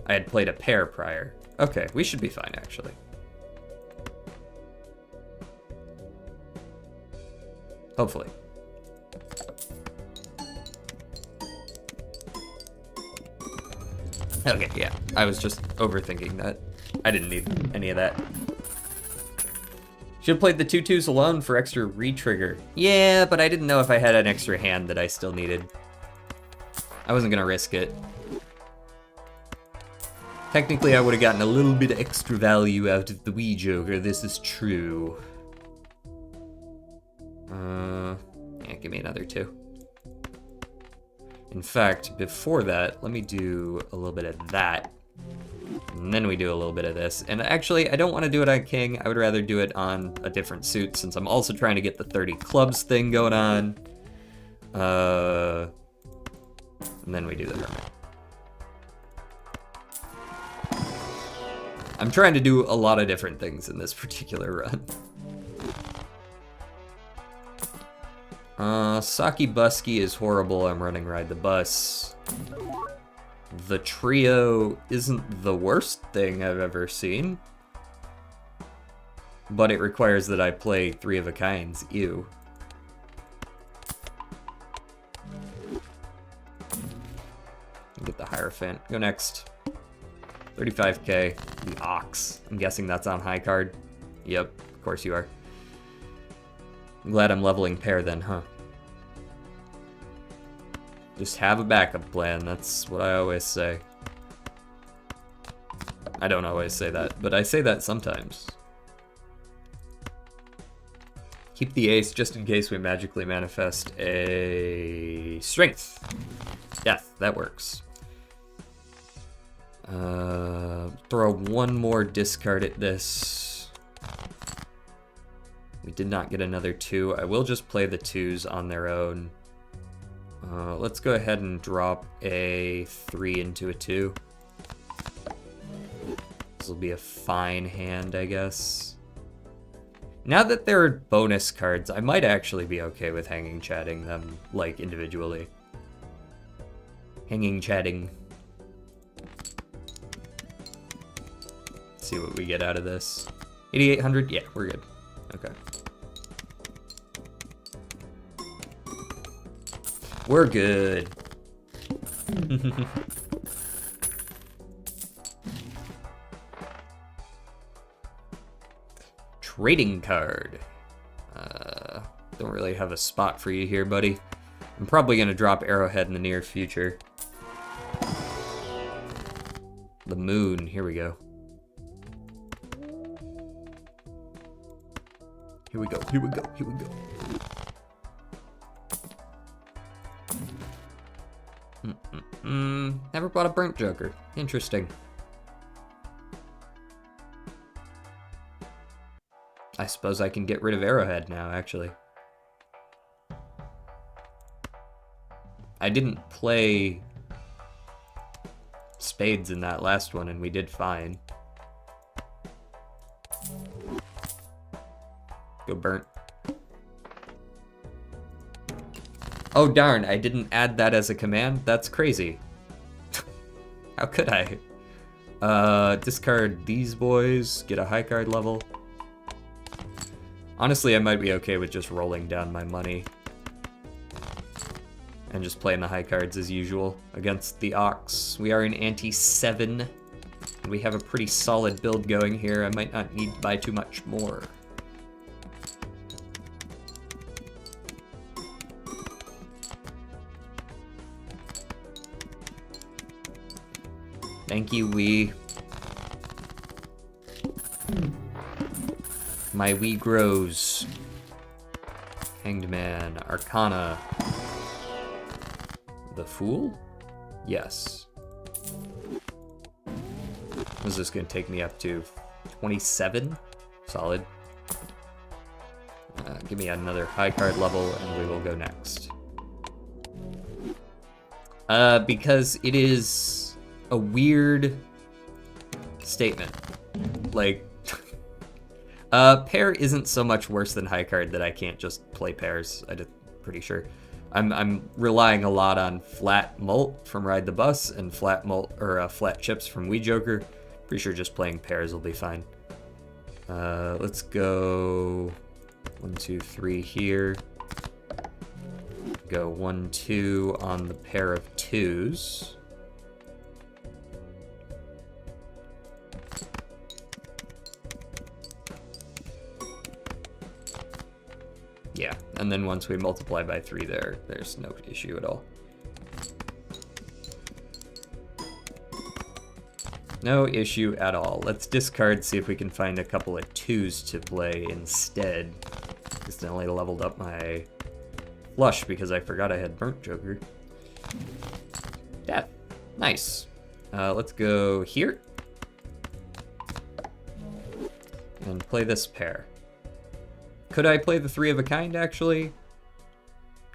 I had played a pair prior. Okay, we should be fine, actually. Hopefully. Okay, yeah, I was just overthinking that. I didn't need any of that. Should have played the 2-2s alone for extra re-trigger. Yeah, but I didn't know if I had an extra hand that I still needed. I wasn't gonna risk it. Technically, I would have gotten a little bit of extra value out of the Wii Joker, this is true. Yeah, give me another 2. In fact, before that, let me do a little bit of that. And then we do a little bit of this. And actually, I don't want to do it on King. I would rather do it on a different suit, since I'm also trying to get the 30 clubs thing going on. And then we do the Hermit. I'm trying to do a lot of different things in this particular run. Saki Busky is horrible. I'm running Ride the Bus. The trio isn't the worst thing I've ever seen, but it requires that I play 3 of a kinds. Ew. Get the Hierophant. Go next. 35k. The Ox. I'm guessing that's on high card. Yep, of course you are. I'm glad I'm leveling pair then, huh? Just have a backup plan, that's what I always say. I don't always say that, but I say that sometimes. Keep the ace just in case we magically manifest a strength. Death, that works. Throw one more discard at this. We did not get another 2. I will just play the 2s on their own. Let's go ahead and drop a 3 into a 2. This will be a fine hand, I guess. Now that they're bonus cards, I might actually be okay with hanging chatting them, like, individually. Hanging chatting. Let's see what we get out of this. 8,800? Yeah, we're good. Okay. We're good. Trading card. Don't really have a spot for you here, buddy. I'm probably gonna drop Arrowhead in the near future. The Moon, here we go. Here we go, here we go, here we go. Never bought a burnt Joker. Interesting. I suppose I can get rid of Arrowhead now, actually. I didn't play Spades in that last one, and we did fine. Go burnt. Oh darn, I didn't add that as a command? That's crazy. How could I? Discard these boys, get a high card level. Honestly, I might be okay with just rolling down my money. And just playing the high cards as usual against the Ox. We are in ante-7. And we have a pretty solid build going here. I might not need to buy too much more. Thank you, Wii. My Wii grows. Hanged Man, Arcana. The Fool? Yes. Is this gonna take me up to 27? Solid. Give me another high card level and we will go next. Because it is a weird statement. Like, pair isn't so much worse than high card that I can't just play pairs. I'm pretty sure. I'm relying a lot on flat mult from Ride the Bus and flat mult or flat chips from Wii Joker. Pretty sure just playing pairs will be fine. Let's go 1, 2, 3 here. Go 1, 2 on the pair of 2s. Yeah, and then once we multiply by 3 there's no issue at all. No issue at all. Let's discard, see if we can find a couple of 2s to play instead. Just only leveled up my flush because I forgot I had Burnt Joker. Death. Nice. Let's go here. And play this pair. Could I play the 3 of a kind, actually?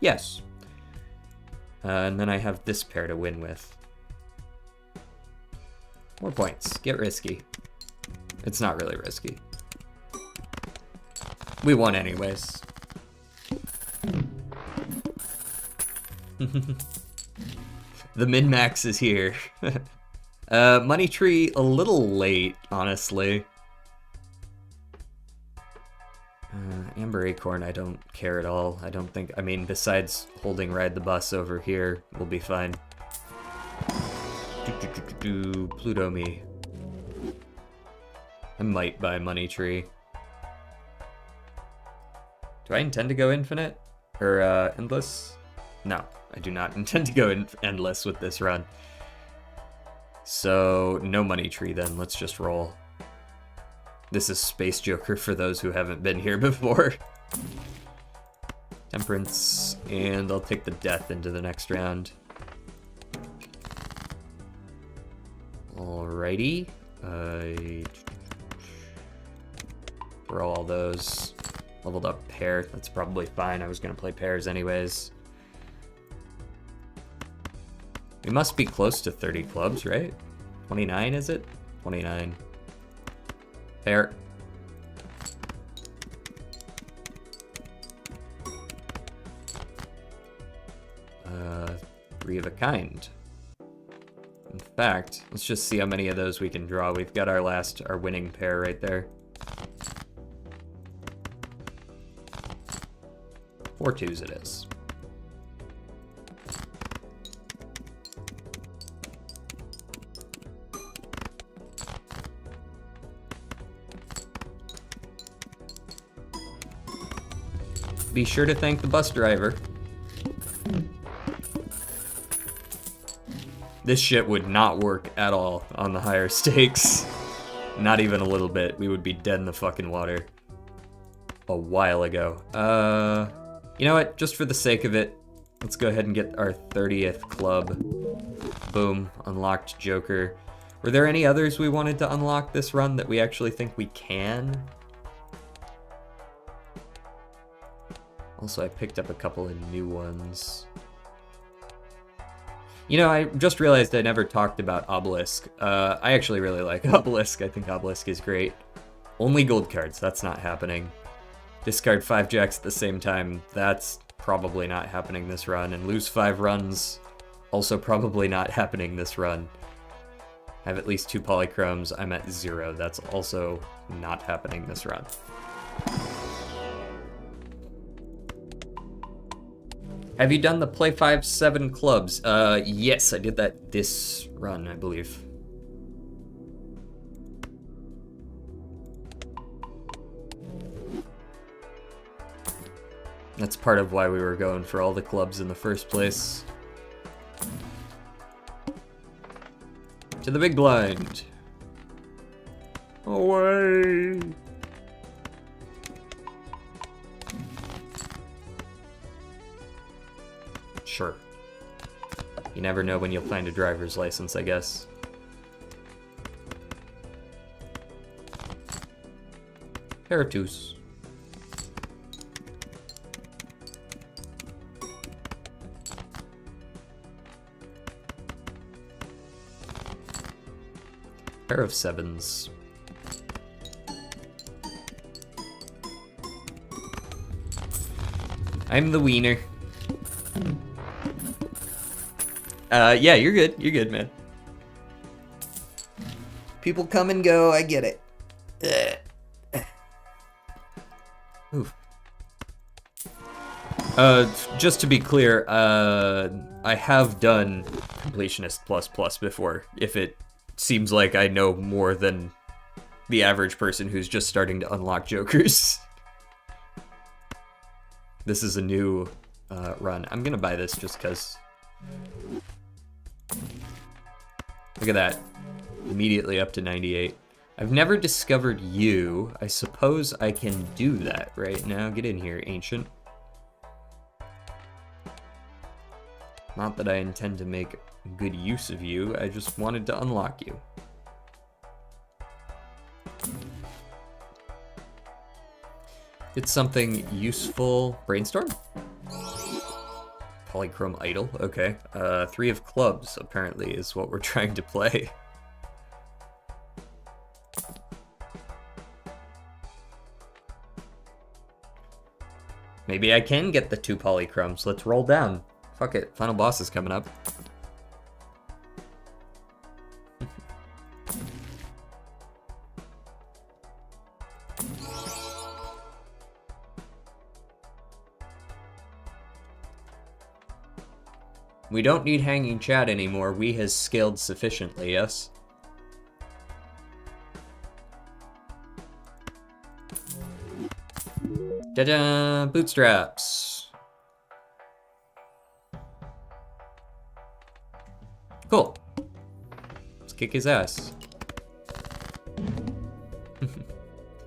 Yes. And then I have this pair to win with. More points. Get risky. It's not really risky. We won anyways. The min-max is here. Money tree a little late, honestly. Amber Acorn, I don't care at all. I don't think, I mean, besides holding Ride the Bus over here, we'll be fine. Pluto me. I might buy Money Tree. Do I intend to go infinite? Or, endless? No, I do not intend to go endless with this run. So, no Money Tree then, let's just roll. This is Space Joker for those who haven't been here before. Temperance, and I'll take the death into the next round. Alrighty. Throw all those. Leveled up pair, that's probably fine. I was gonna play pairs anyways. We must be close to 30 clubs, right? 29 is it? 29. Pair. Three of a kind. In fact, let's just see how many of those we can draw. We've got our winning pair right there. 4 2s it is. Be sure to thank the bus driver. This shit would not work at all on the higher stakes. Not even a little bit. We would be dead in the fucking water a while ago. You know what? Just for the sake of it, let's go ahead and get our 30th club. Boom. Unlocked Joker. Were there any others we wanted to unlock this run that we actually think we can? Also, I picked up a couple of new ones. You know, I just realized I never talked about Obelisk. I actually really like Obelisk. I think Obelisk is great. Only gold cards. That's not happening. Discard 5 jacks at the same time. That's probably not happening this run, and lose 5 runs, also probably not happening this run. Have at least 2 polychromes, I'm at 0. That's also not happening this run. Have you done the play 5-7 clubs? Yes, I did that this run, I believe. That's part of why we were going for all the clubs in the first place. To the big blind. Away. Sure. You never know when you'll find a driver's license, I guess. Pair of 2s. Pair of 7s. I'm the wiener. Yeah, you're good. You're good, man. People come and go, I get it. Oof. Just to be clear, I have done Completionist plus before, if it seems like I know more than the average person who's just starting to unlock jokers. This is a new run. I'm gonna buy this just because. Look at that. Immediately up to 98. I've never discovered you. I suppose I can do that right now. Get in here, Ancient. Not that I intend to make good use of you, I just wanted to unlock you. It's something useful. Brainstorm? Polychrome Idol, okay. 3 of clubs, apparently, is what we're trying to play. Maybe I can get the 2 polychromes. Let's roll down. Fuck it, final boss is coming up. We don't need hanging chat anymore. We has scaled sufficiently, yes? Ta-da! Bootstraps. Cool. Let's kick his ass.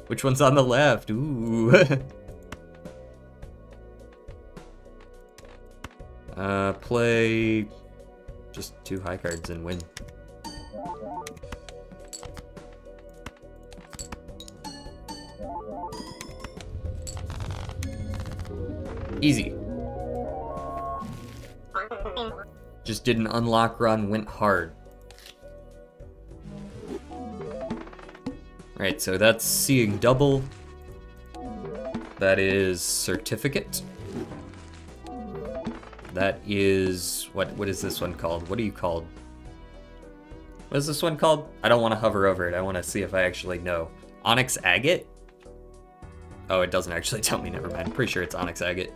Which one's on the left? Ooh. Play just 2 high cards and win. Easy. Just did an unlock run, went hard. Right, so that's seeing double. That is certificate. That is, what is this one called? What are you called? What is this one called? I don't want to hover over it. I want to see if I actually know. Onyx Agate? Oh, it doesn't actually tell me, never mind. I'm pretty sure it's Onyx Agate.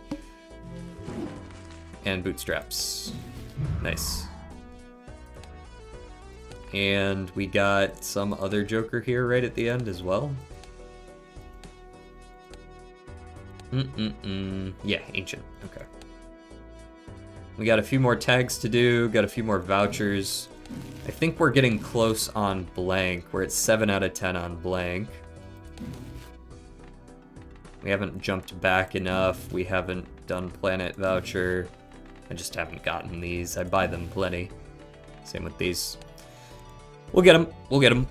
And bootstraps. Nice. And we got some other Joker here right at the end as well. Yeah, Ancient. Okay. We got a few more tags to do, got a few more vouchers. I think we're getting close on blank. We're at 7 out of 10 on blank. We haven't jumped back enough. We haven't done planet voucher. I just haven't gotten these. I buy them plenty. Same with these. We'll get them. We'll get them.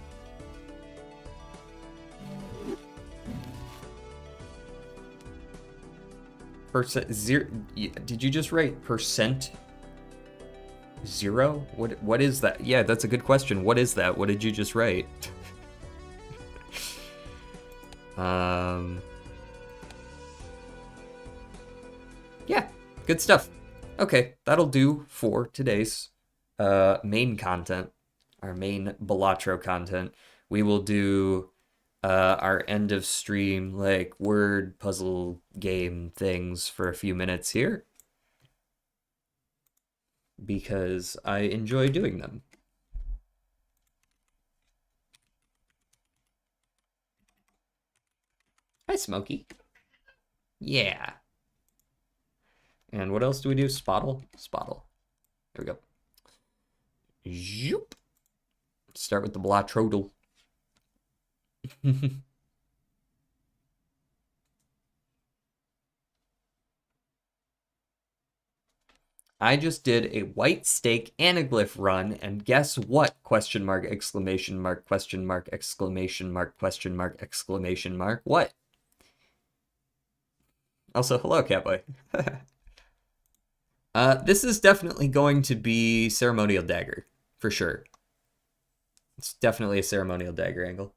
Percent zero. Did you just write percent zero? What is that? Yeah, that's a good question. What is that? What did you just write? Yeah, Good stuff. Okay, that'll do for today's main content, our main Balatro content. We will do our end of stream like word puzzle game things for a few minutes here because I enjoy doing them. Hi, Smokey. Yeah. And what else do we do? Spottle? Spottle. There we go. Zoop. Start with the Balatrodal. I just did a white stake anaglyph run, and guess what? Question mark, exclamation mark, question mark, exclamation mark, question mark, exclamation mark. What? Also, hello, Catboy. This is definitely going to be Ceremonial Dagger, for sure. It's definitely a Ceremonial Dagger angle.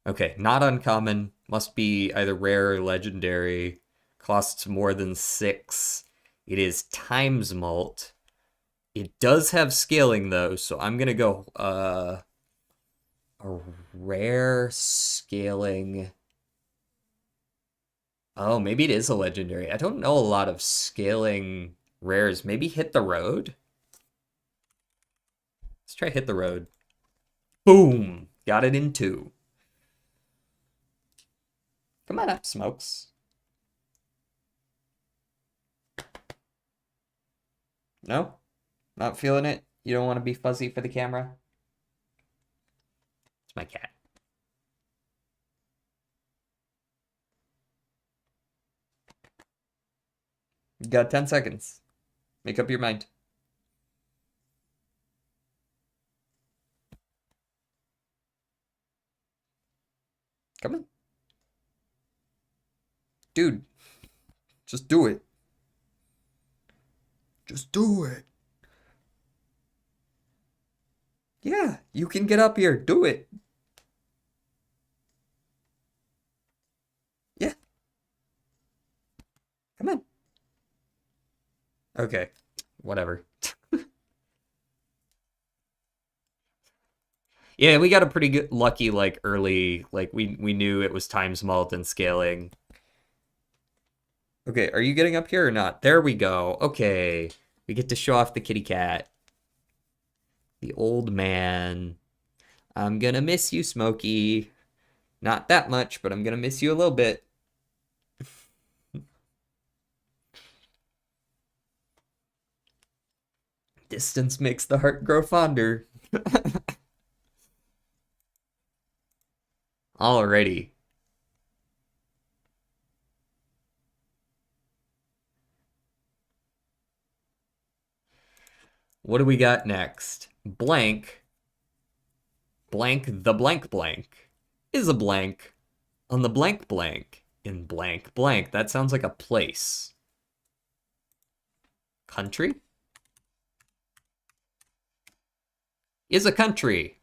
Okay, not uncommon. Must be either rare or legendary. Costs more than 6. It is times mult. It does have scaling, though, so I'm going to go a rare scaling. Oh, maybe it is a legendary. I don't know a lot of scaling rares. Maybe Hit the Road? Let's try Hit the Road. Boom! Got it in 2. Come on up, Smokes. No? Not feeling it? You don't want to be fuzzy for the camera? It's my cat. You got 10 seconds. Make up your mind. Come on. Dude, just do it. Just do it. Yeah, you can get up here. Do it. Yeah. Come on. Okay. Whatever. Yeah, we got a pretty good lucky like early like we knew it was times mult and scaling. Okay, are you getting up here or not? There we go. Okay. We get to show off the kitty cat. The old man. I'm gonna miss you, Smokey. Not that much, but I'm gonna miss you a little bit. Distance makes the heart grow fonder. Alrighty. What do we got next? Blank, blank, the blank blank is a blank on the blank blank in blank blank. That sounds like a place. Country? Is a country.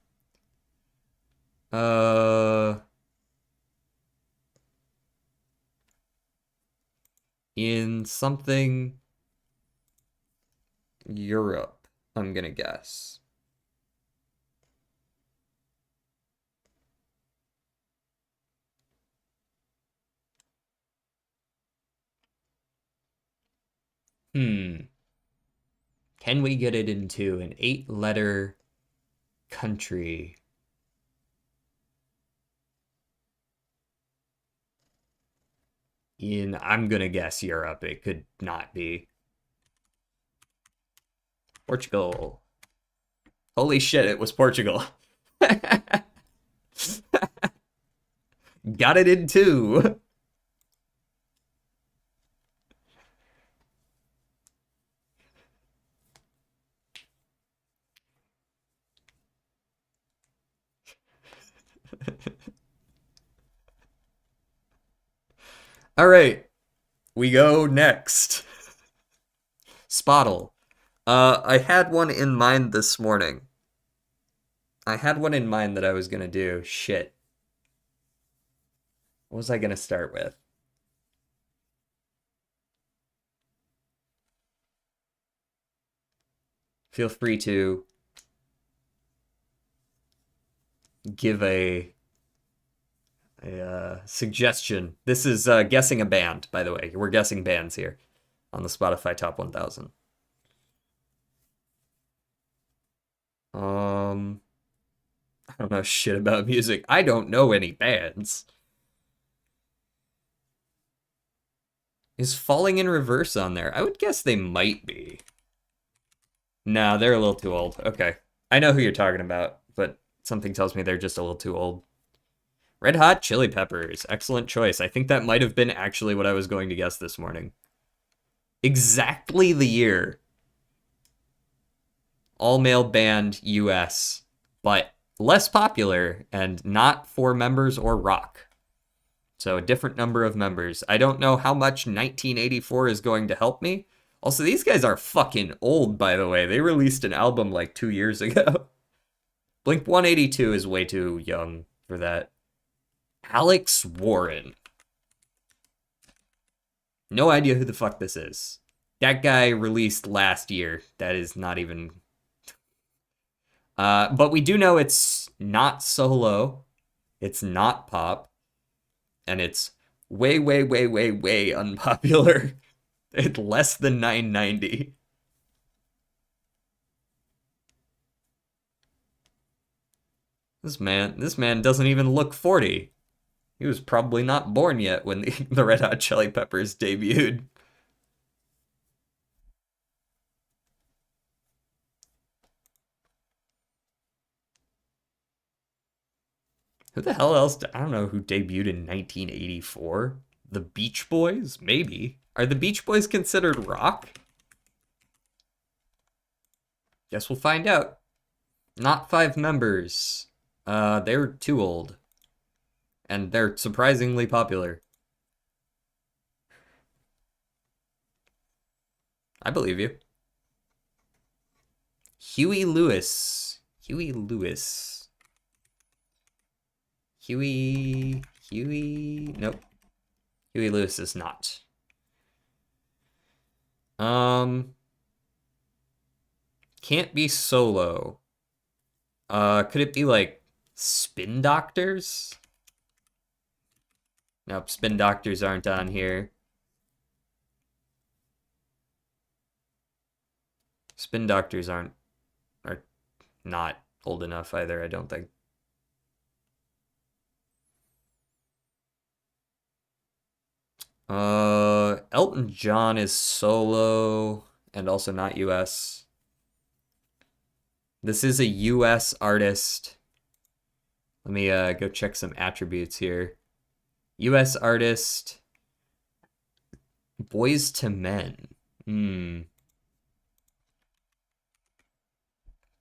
In something Europe, I'm gonna guess. Can we get it into an 8-letter country? I'm gonna guess Europe. It could not be. Portugal. Holy shit, it was Portugal. Got it in 2. All right, we go next. Spottle. I had one in mind this morning. I had one in mind that I was gonna do. Shit. What was I gonna start with? Feel free to give a suggestion. This is guessing a band, by the way. We're guessing bands here on the Spotify Top 1000. I don't know shit about music. I don't know any bands. Is Falling in Reverse on there? I would guess they might be. No, they're a little too old. Okay. I know who you're talking about, but something tells me they're just a little too old. Red Hot Chili Peppers. Excellent choice. I think that might have been actually what I was going to guess this morning. Exactly the year. All-male band US, but less popular and not 4 members or rock. So a different number of members. I don't know how much 1984 is going to help me. Also, these guys are fucking old, by the way. They released an album like 2 years ago. Blink 182 is way too young for that. Alex Warren. No idea who the fuck this is. That guy released last year. That is not even... but we do know it's not solo. It's not pop. And it's way, way, way, way, way unpopular. It's less than 990. This man doesn't even look 40. He was probably not born yet when the Red Hot Chili Peppers debuted. Who the hell else? I don't know who debuted in 1984. The Beach Boys? Maybe. Are the Beach Boys considered rock? Guess we'll find out. Not 5 members. They're too old. And they're surprisingly popular. I believe you. Huey Lewis. Huey Lewis. Huey... Nope. Huey Lewis is not. Can't be solo. Could it be like Spin Doctors? Nope, Spin Doctors aren't on here. Spin Doctors are not old enough either, I don't think. Elton John is solo and also not US. This is a US artist. Let me go check some attributes here. US artist. Boys to Men.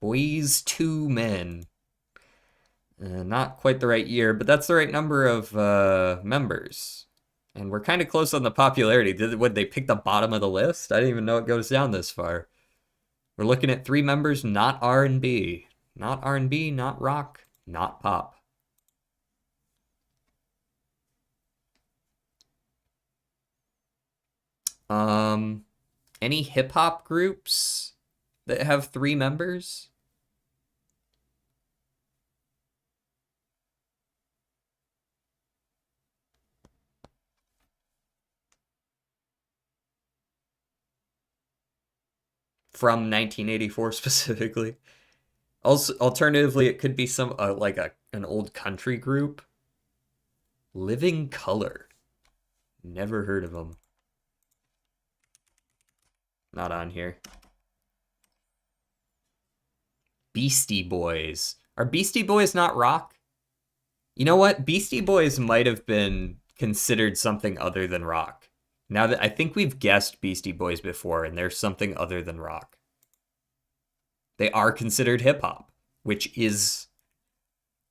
Boys to Men. Not quite the right year, but that's the right number of members. And we're kind of close on the popularity. Would they pick the bottom of the list? I didn't even know it goes down this far. We're looking at 3 members, not R&B. Not R&B, not rock, not pop. Any hip-hop groups that have 3 members? From 1984 specifically. Also, alternatively, it could be some like an old country group. Living Color. Never heard of them. Not on here. Beastie Boys. Are Beastie Boys not rock? You know what? Beastie Boys might have been considered something other than rock. Now that I think we've guessed Beastie Boys before, and there's something other than rock. They are considered hip-hop, which is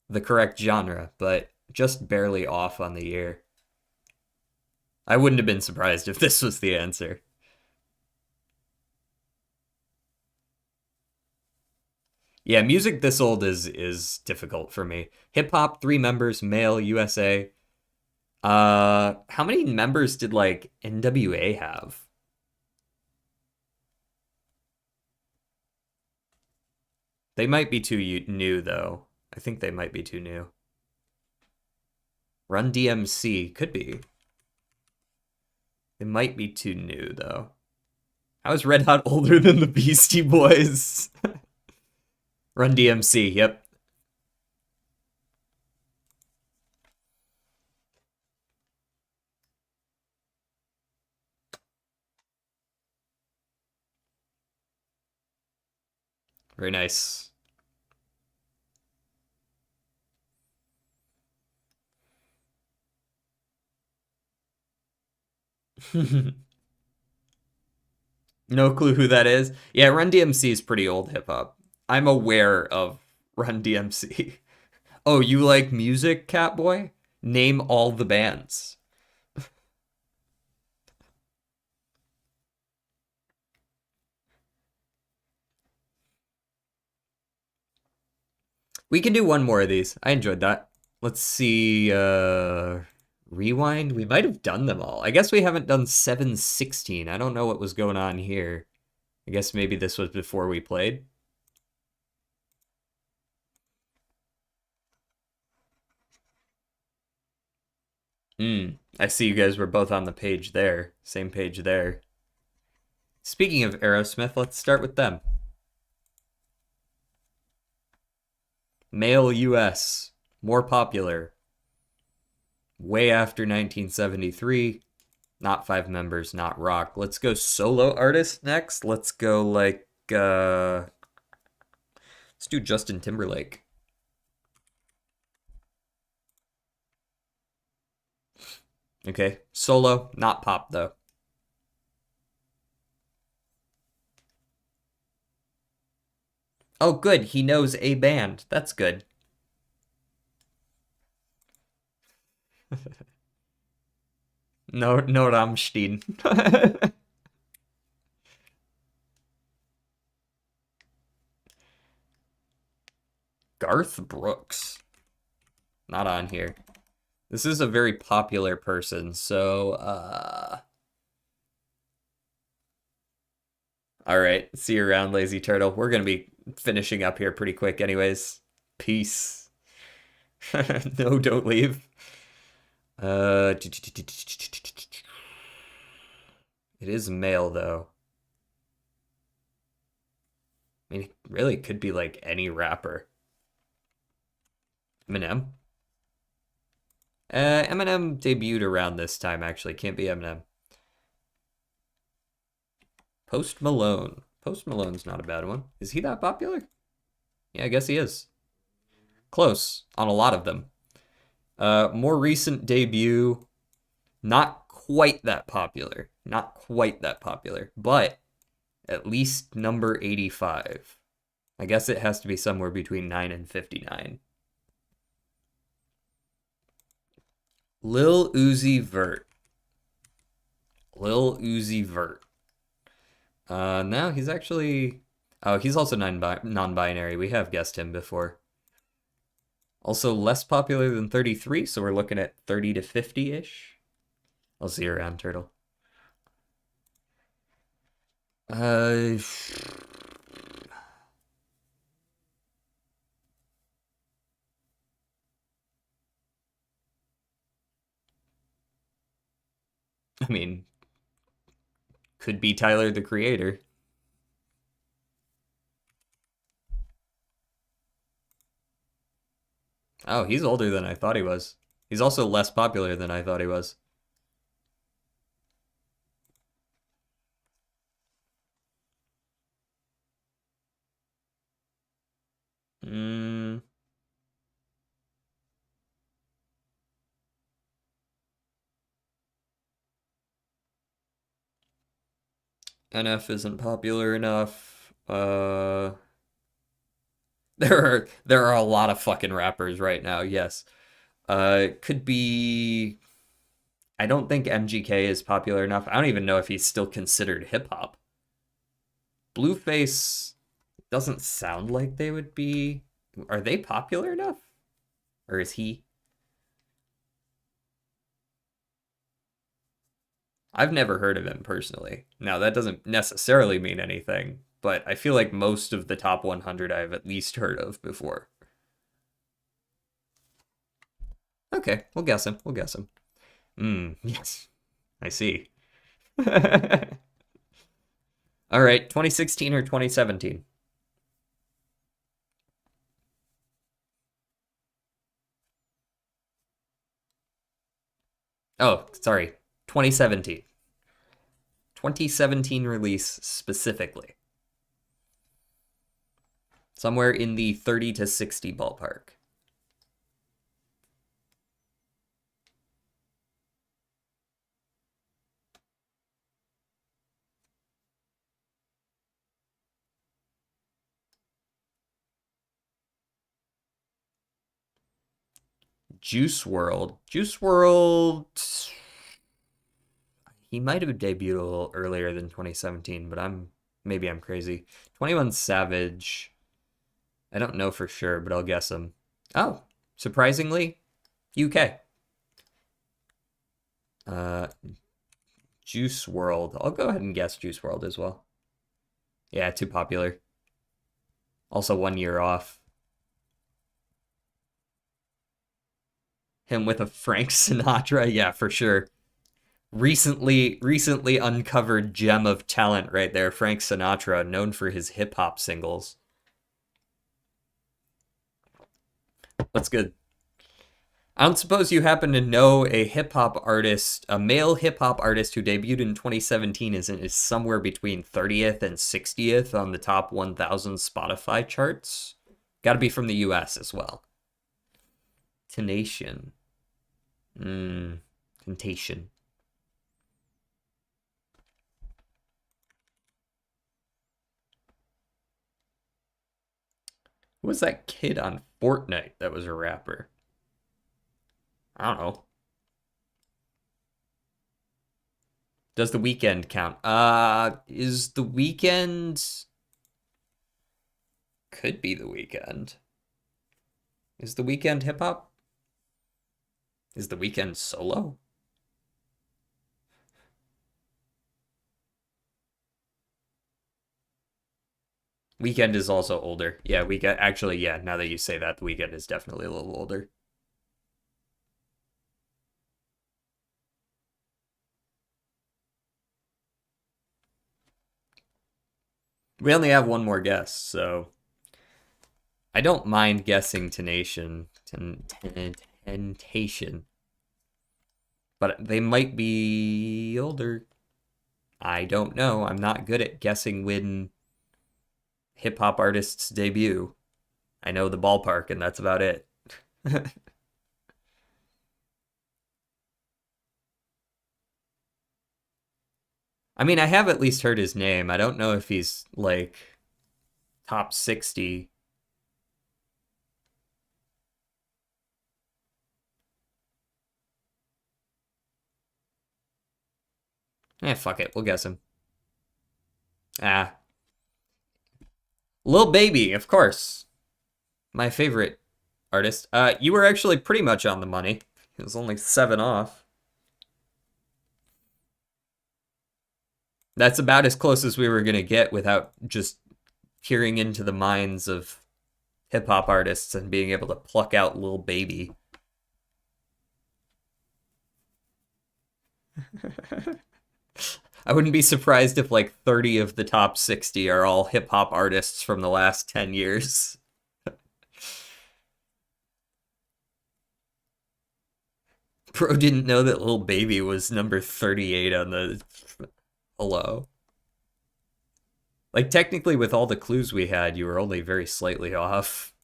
the correct genre, but just barely off on the year. I wouldn't have been surprised if this was the answer. Yeah, music this old is difficult for me. Hip-hop, 3 members, male, USA. How many members did, like, NWA have? They might be too new, though. I think they might be too new. Run DMC. Could be. They might be too new, though. How is Red Hot older than the Beastie Boys? Run DMC, yep. Very nice. No clue who that is. Yeah, Run DMC is pretty old hip hop. I'm aware of Run DMC. Oh, you like music, Catboy? Name all the bands. We can do one more of these. I enjoyed that. Let's see. Rewind. We might have done them all. I guess we haven't done 716. I don't know what was going on here. I guess maybe this was before we played. I see you guys were both on the page there. Same page there. Speaking of Aerosmith, let's start with them. Male US. More popular. Way after 1973. Not 5 members, not rock. Let's go solo artist next. Let's go like let's do Justin Timberlake. Okay, solo, not pop though. Oh, good. He knows a band. That's good. No, no Rammstein. Garth Brooks. Not on here. This is a very popular person, so all right. See you around, Lazy Turtle. We're gonna be finishing up here pretty quick anyways. Peace. No, don't leave. It is male though. I mean, it really could be like any rapper. Eminem. Eminem debuted around this time, actually. Can't be Eminem. Post Malone. Post Malone's not a bad one. Is he that popular? Yeah, I guess he is. Close on a lot of them. More recent debut. Not quite that popular. Not quite that popular. But at least number 85. I guess it has to be somewhere between 9 and 59. Lil Uzi Vert. Lil Uzi Vert. Now he's actually... Oh, he's also non-binary. We have guessed him before. Also less popular than 33, so we're looking at 30 to 50-ish. I'll see you around, Turtle. I mean, could be Tyler, the Creator. Oh, he's older than I thought he was. He's also less popular than I thought he was. Hmm. NF isn't popular enough. There are a lot of fucking rappers right now. Yes. Could be. I don't think MGK is popular enough. I don't even know if he's still considered hip hop. Blueface doesn't sound like they would be. Are they popular enough? Or is he? I've never heard of him personally. Now, that doesn't necessarily mean anything, but I feel like most of the top 100 I've at least heard of before. Okay, we'll guess him. We'll guess him. Yes, I see. All right, 2016 or 2017? Oh, sorry, 2017. 2017 release specifically. Somewhere in the 30 to 60 ballpark. Juice World. Juice World. He might have debuted a little earlier than 2017, but maybe I'm crazy. 21 Savage. I don't know for sure, but I'll guess him. Oh, surprisingly, UK. Uh, Juice World. I'll go ahead and guess Juice World as well. Yeah, too popular. Also 1 year off. Him with a Frank Sinatra, yeah, for sure. Recently uncovered gem of talent right there, Frank Sinatra, known for his hip hop singles. What's good? I don't suppose you happen to know a hip hop artist, a male hip hop artist who debuted in 2017 is somewhere between 30th and 60th on the top 1,000 Spotify charts? Got to be from the US as well. Tenation. Temptation. Who was that kid on Fortnite that was a rapper? I don't know. Does the Weekend count? Is the Weekend? Could be the Weekend. Is the Weekend hip hop? Is the Weekend solo? Weekend is also older. Yeah, Weekend actually, yeah, now that you say that, the Weekend is definitely a little older. We only have one more guess, so I don't mind guessing Tentation. Tentation. But they might be older. I don't know. I'm not good at guessing when hip hop artists debut. I know the ballpark, and that's about it. I mean, I have at least heard his name. I don't know if he's like top 60. Fuck it. We'll guess him. Ah. Lil Baby, of course. My favorite artist. You were actually pretty much on the money. It was only 7 off. That's about as close as we were going to get without just peering into the minds of hip hop artists and being able to pluck out Lil Baby. I wouldn't be surprised if like 30 of the top 60 are all hip hop artists from the last 10 years. Bro didn't know that Lil Baby was number 38 on the hello. Like technically with all the clues we had, you were only very slightly off.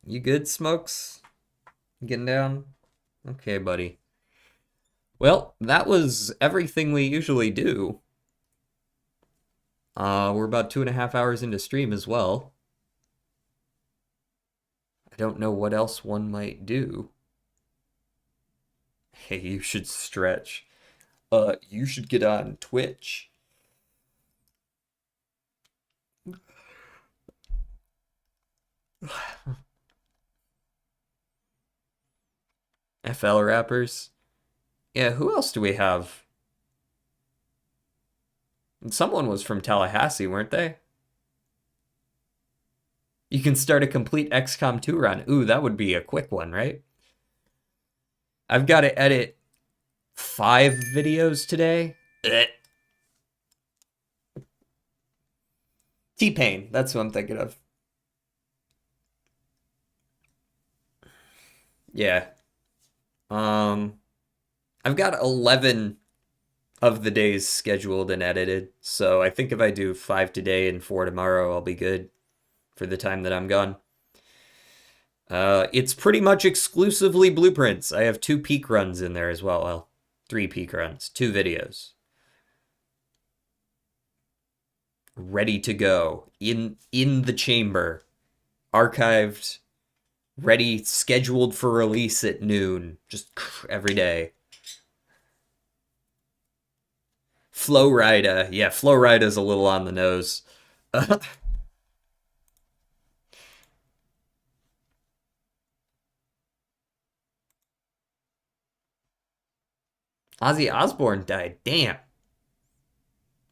You good, Smokes? Getting down? Okay, buddy. Well, that was everything we usually do. We're about 2.5 hours into stream as well. I don't know what else one might do. Hey, you should stretch. You should get on Twitch. FL rappers. Yeah, who else do we have? And someone was from Tallahassee, weren't they? You can start a complete XCOM 2 run. Ooh, that would be a quick one, right? I've got to edit 5 videos today. T-Pain, that's what I'm thinking of. Yeah. I've got 11 of the days scheduled and edited, so I think if I do 5 today and 4 tomorrow, I'll be good for the time that I'm gone. It's pretty much exclusively blueprints. I have 2 peak runs in there as well. Well, 3 peak runs, 2 videos. Ready to go. In the chamber. Archived. Ready, scheduled for release at noon. Just every day. Flowrida. Yeah, Flowrida's a little on the nose. Ozzy Osbourne died. Damn.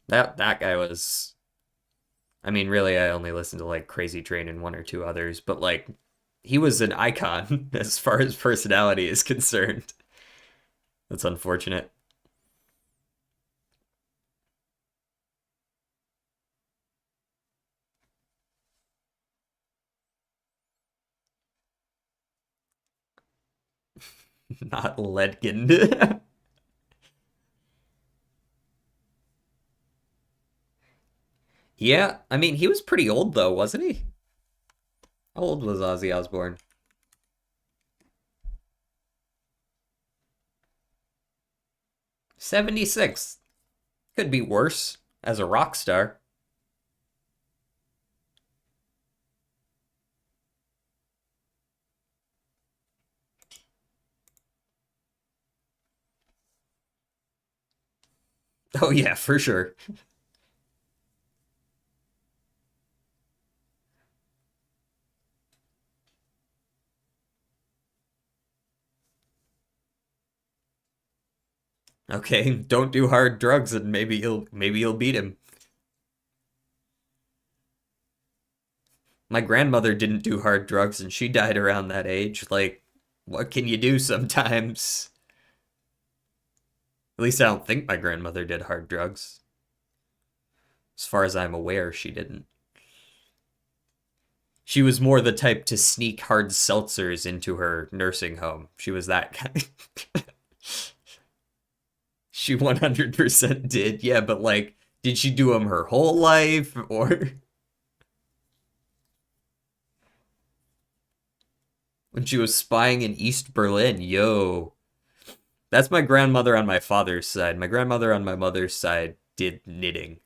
That guy was. I mean, really, I only listened to like Crazy Train and 1 or 2 others, but like, he was an icon as far as personality is concerned. That's unfortunate. Not Ledkin. Yeah, I mean, he was pretty old though, wasn't he? How old was Ozzy Osbourne? 76. Could be worse as a rock star. Oh yeah, for sure. Okay, don't do hard drugs and maybe you'll beat him. My grandmother didn't do hard drugs and she died around that age. Like, what can you do sometimes? At least I don't think my grandmother did hard drugs. As far as I'm aware, she didn't. She was more the type to sneak hard seltzers into her nursing home. She was that kind. She 100% did. Yeah, but like, did she do them her whole life or when she was spying in East Berlin? Yo. That's my grandmother on my father's side. My grandmother on my mother's side did knitting.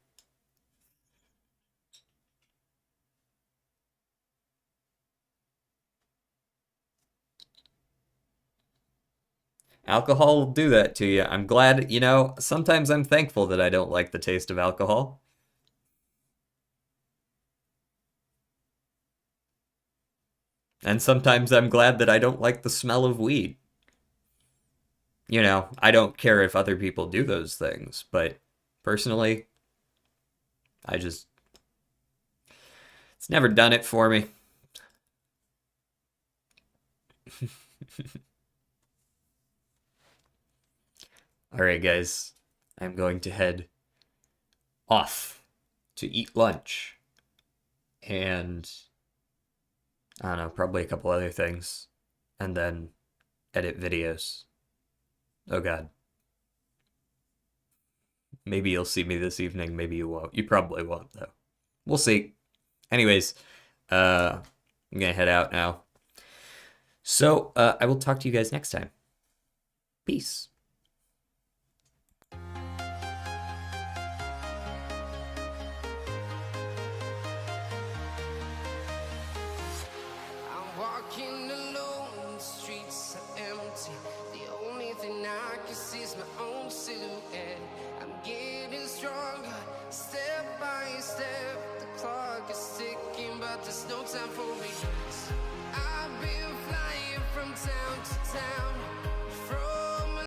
Alcohol will do that to you. I'm glad, sometimes I'm thankful that I don't like the taste of alcohol. And sometimes I'm glad that I don't like the smell of weed. I don't care if other people do those things, but personally, I just, it's never done it for me. All right, guys, I'm going to head off to eat lunch and I don't know, probably a couple other things, and then edit videos. Oh God. Maybe you'll see me this evening, maybe you won't. You probably won't, though. We'll see. Anyways, I'm gonna head out now. So, I will talk to you guys next time. Peace. I'm walking alone, the streets are empty. The only thing I can see is my own silhouette. I'm getting stronger, step by step. The clock is ticking, but there's no time for me. I've been flying from town to town.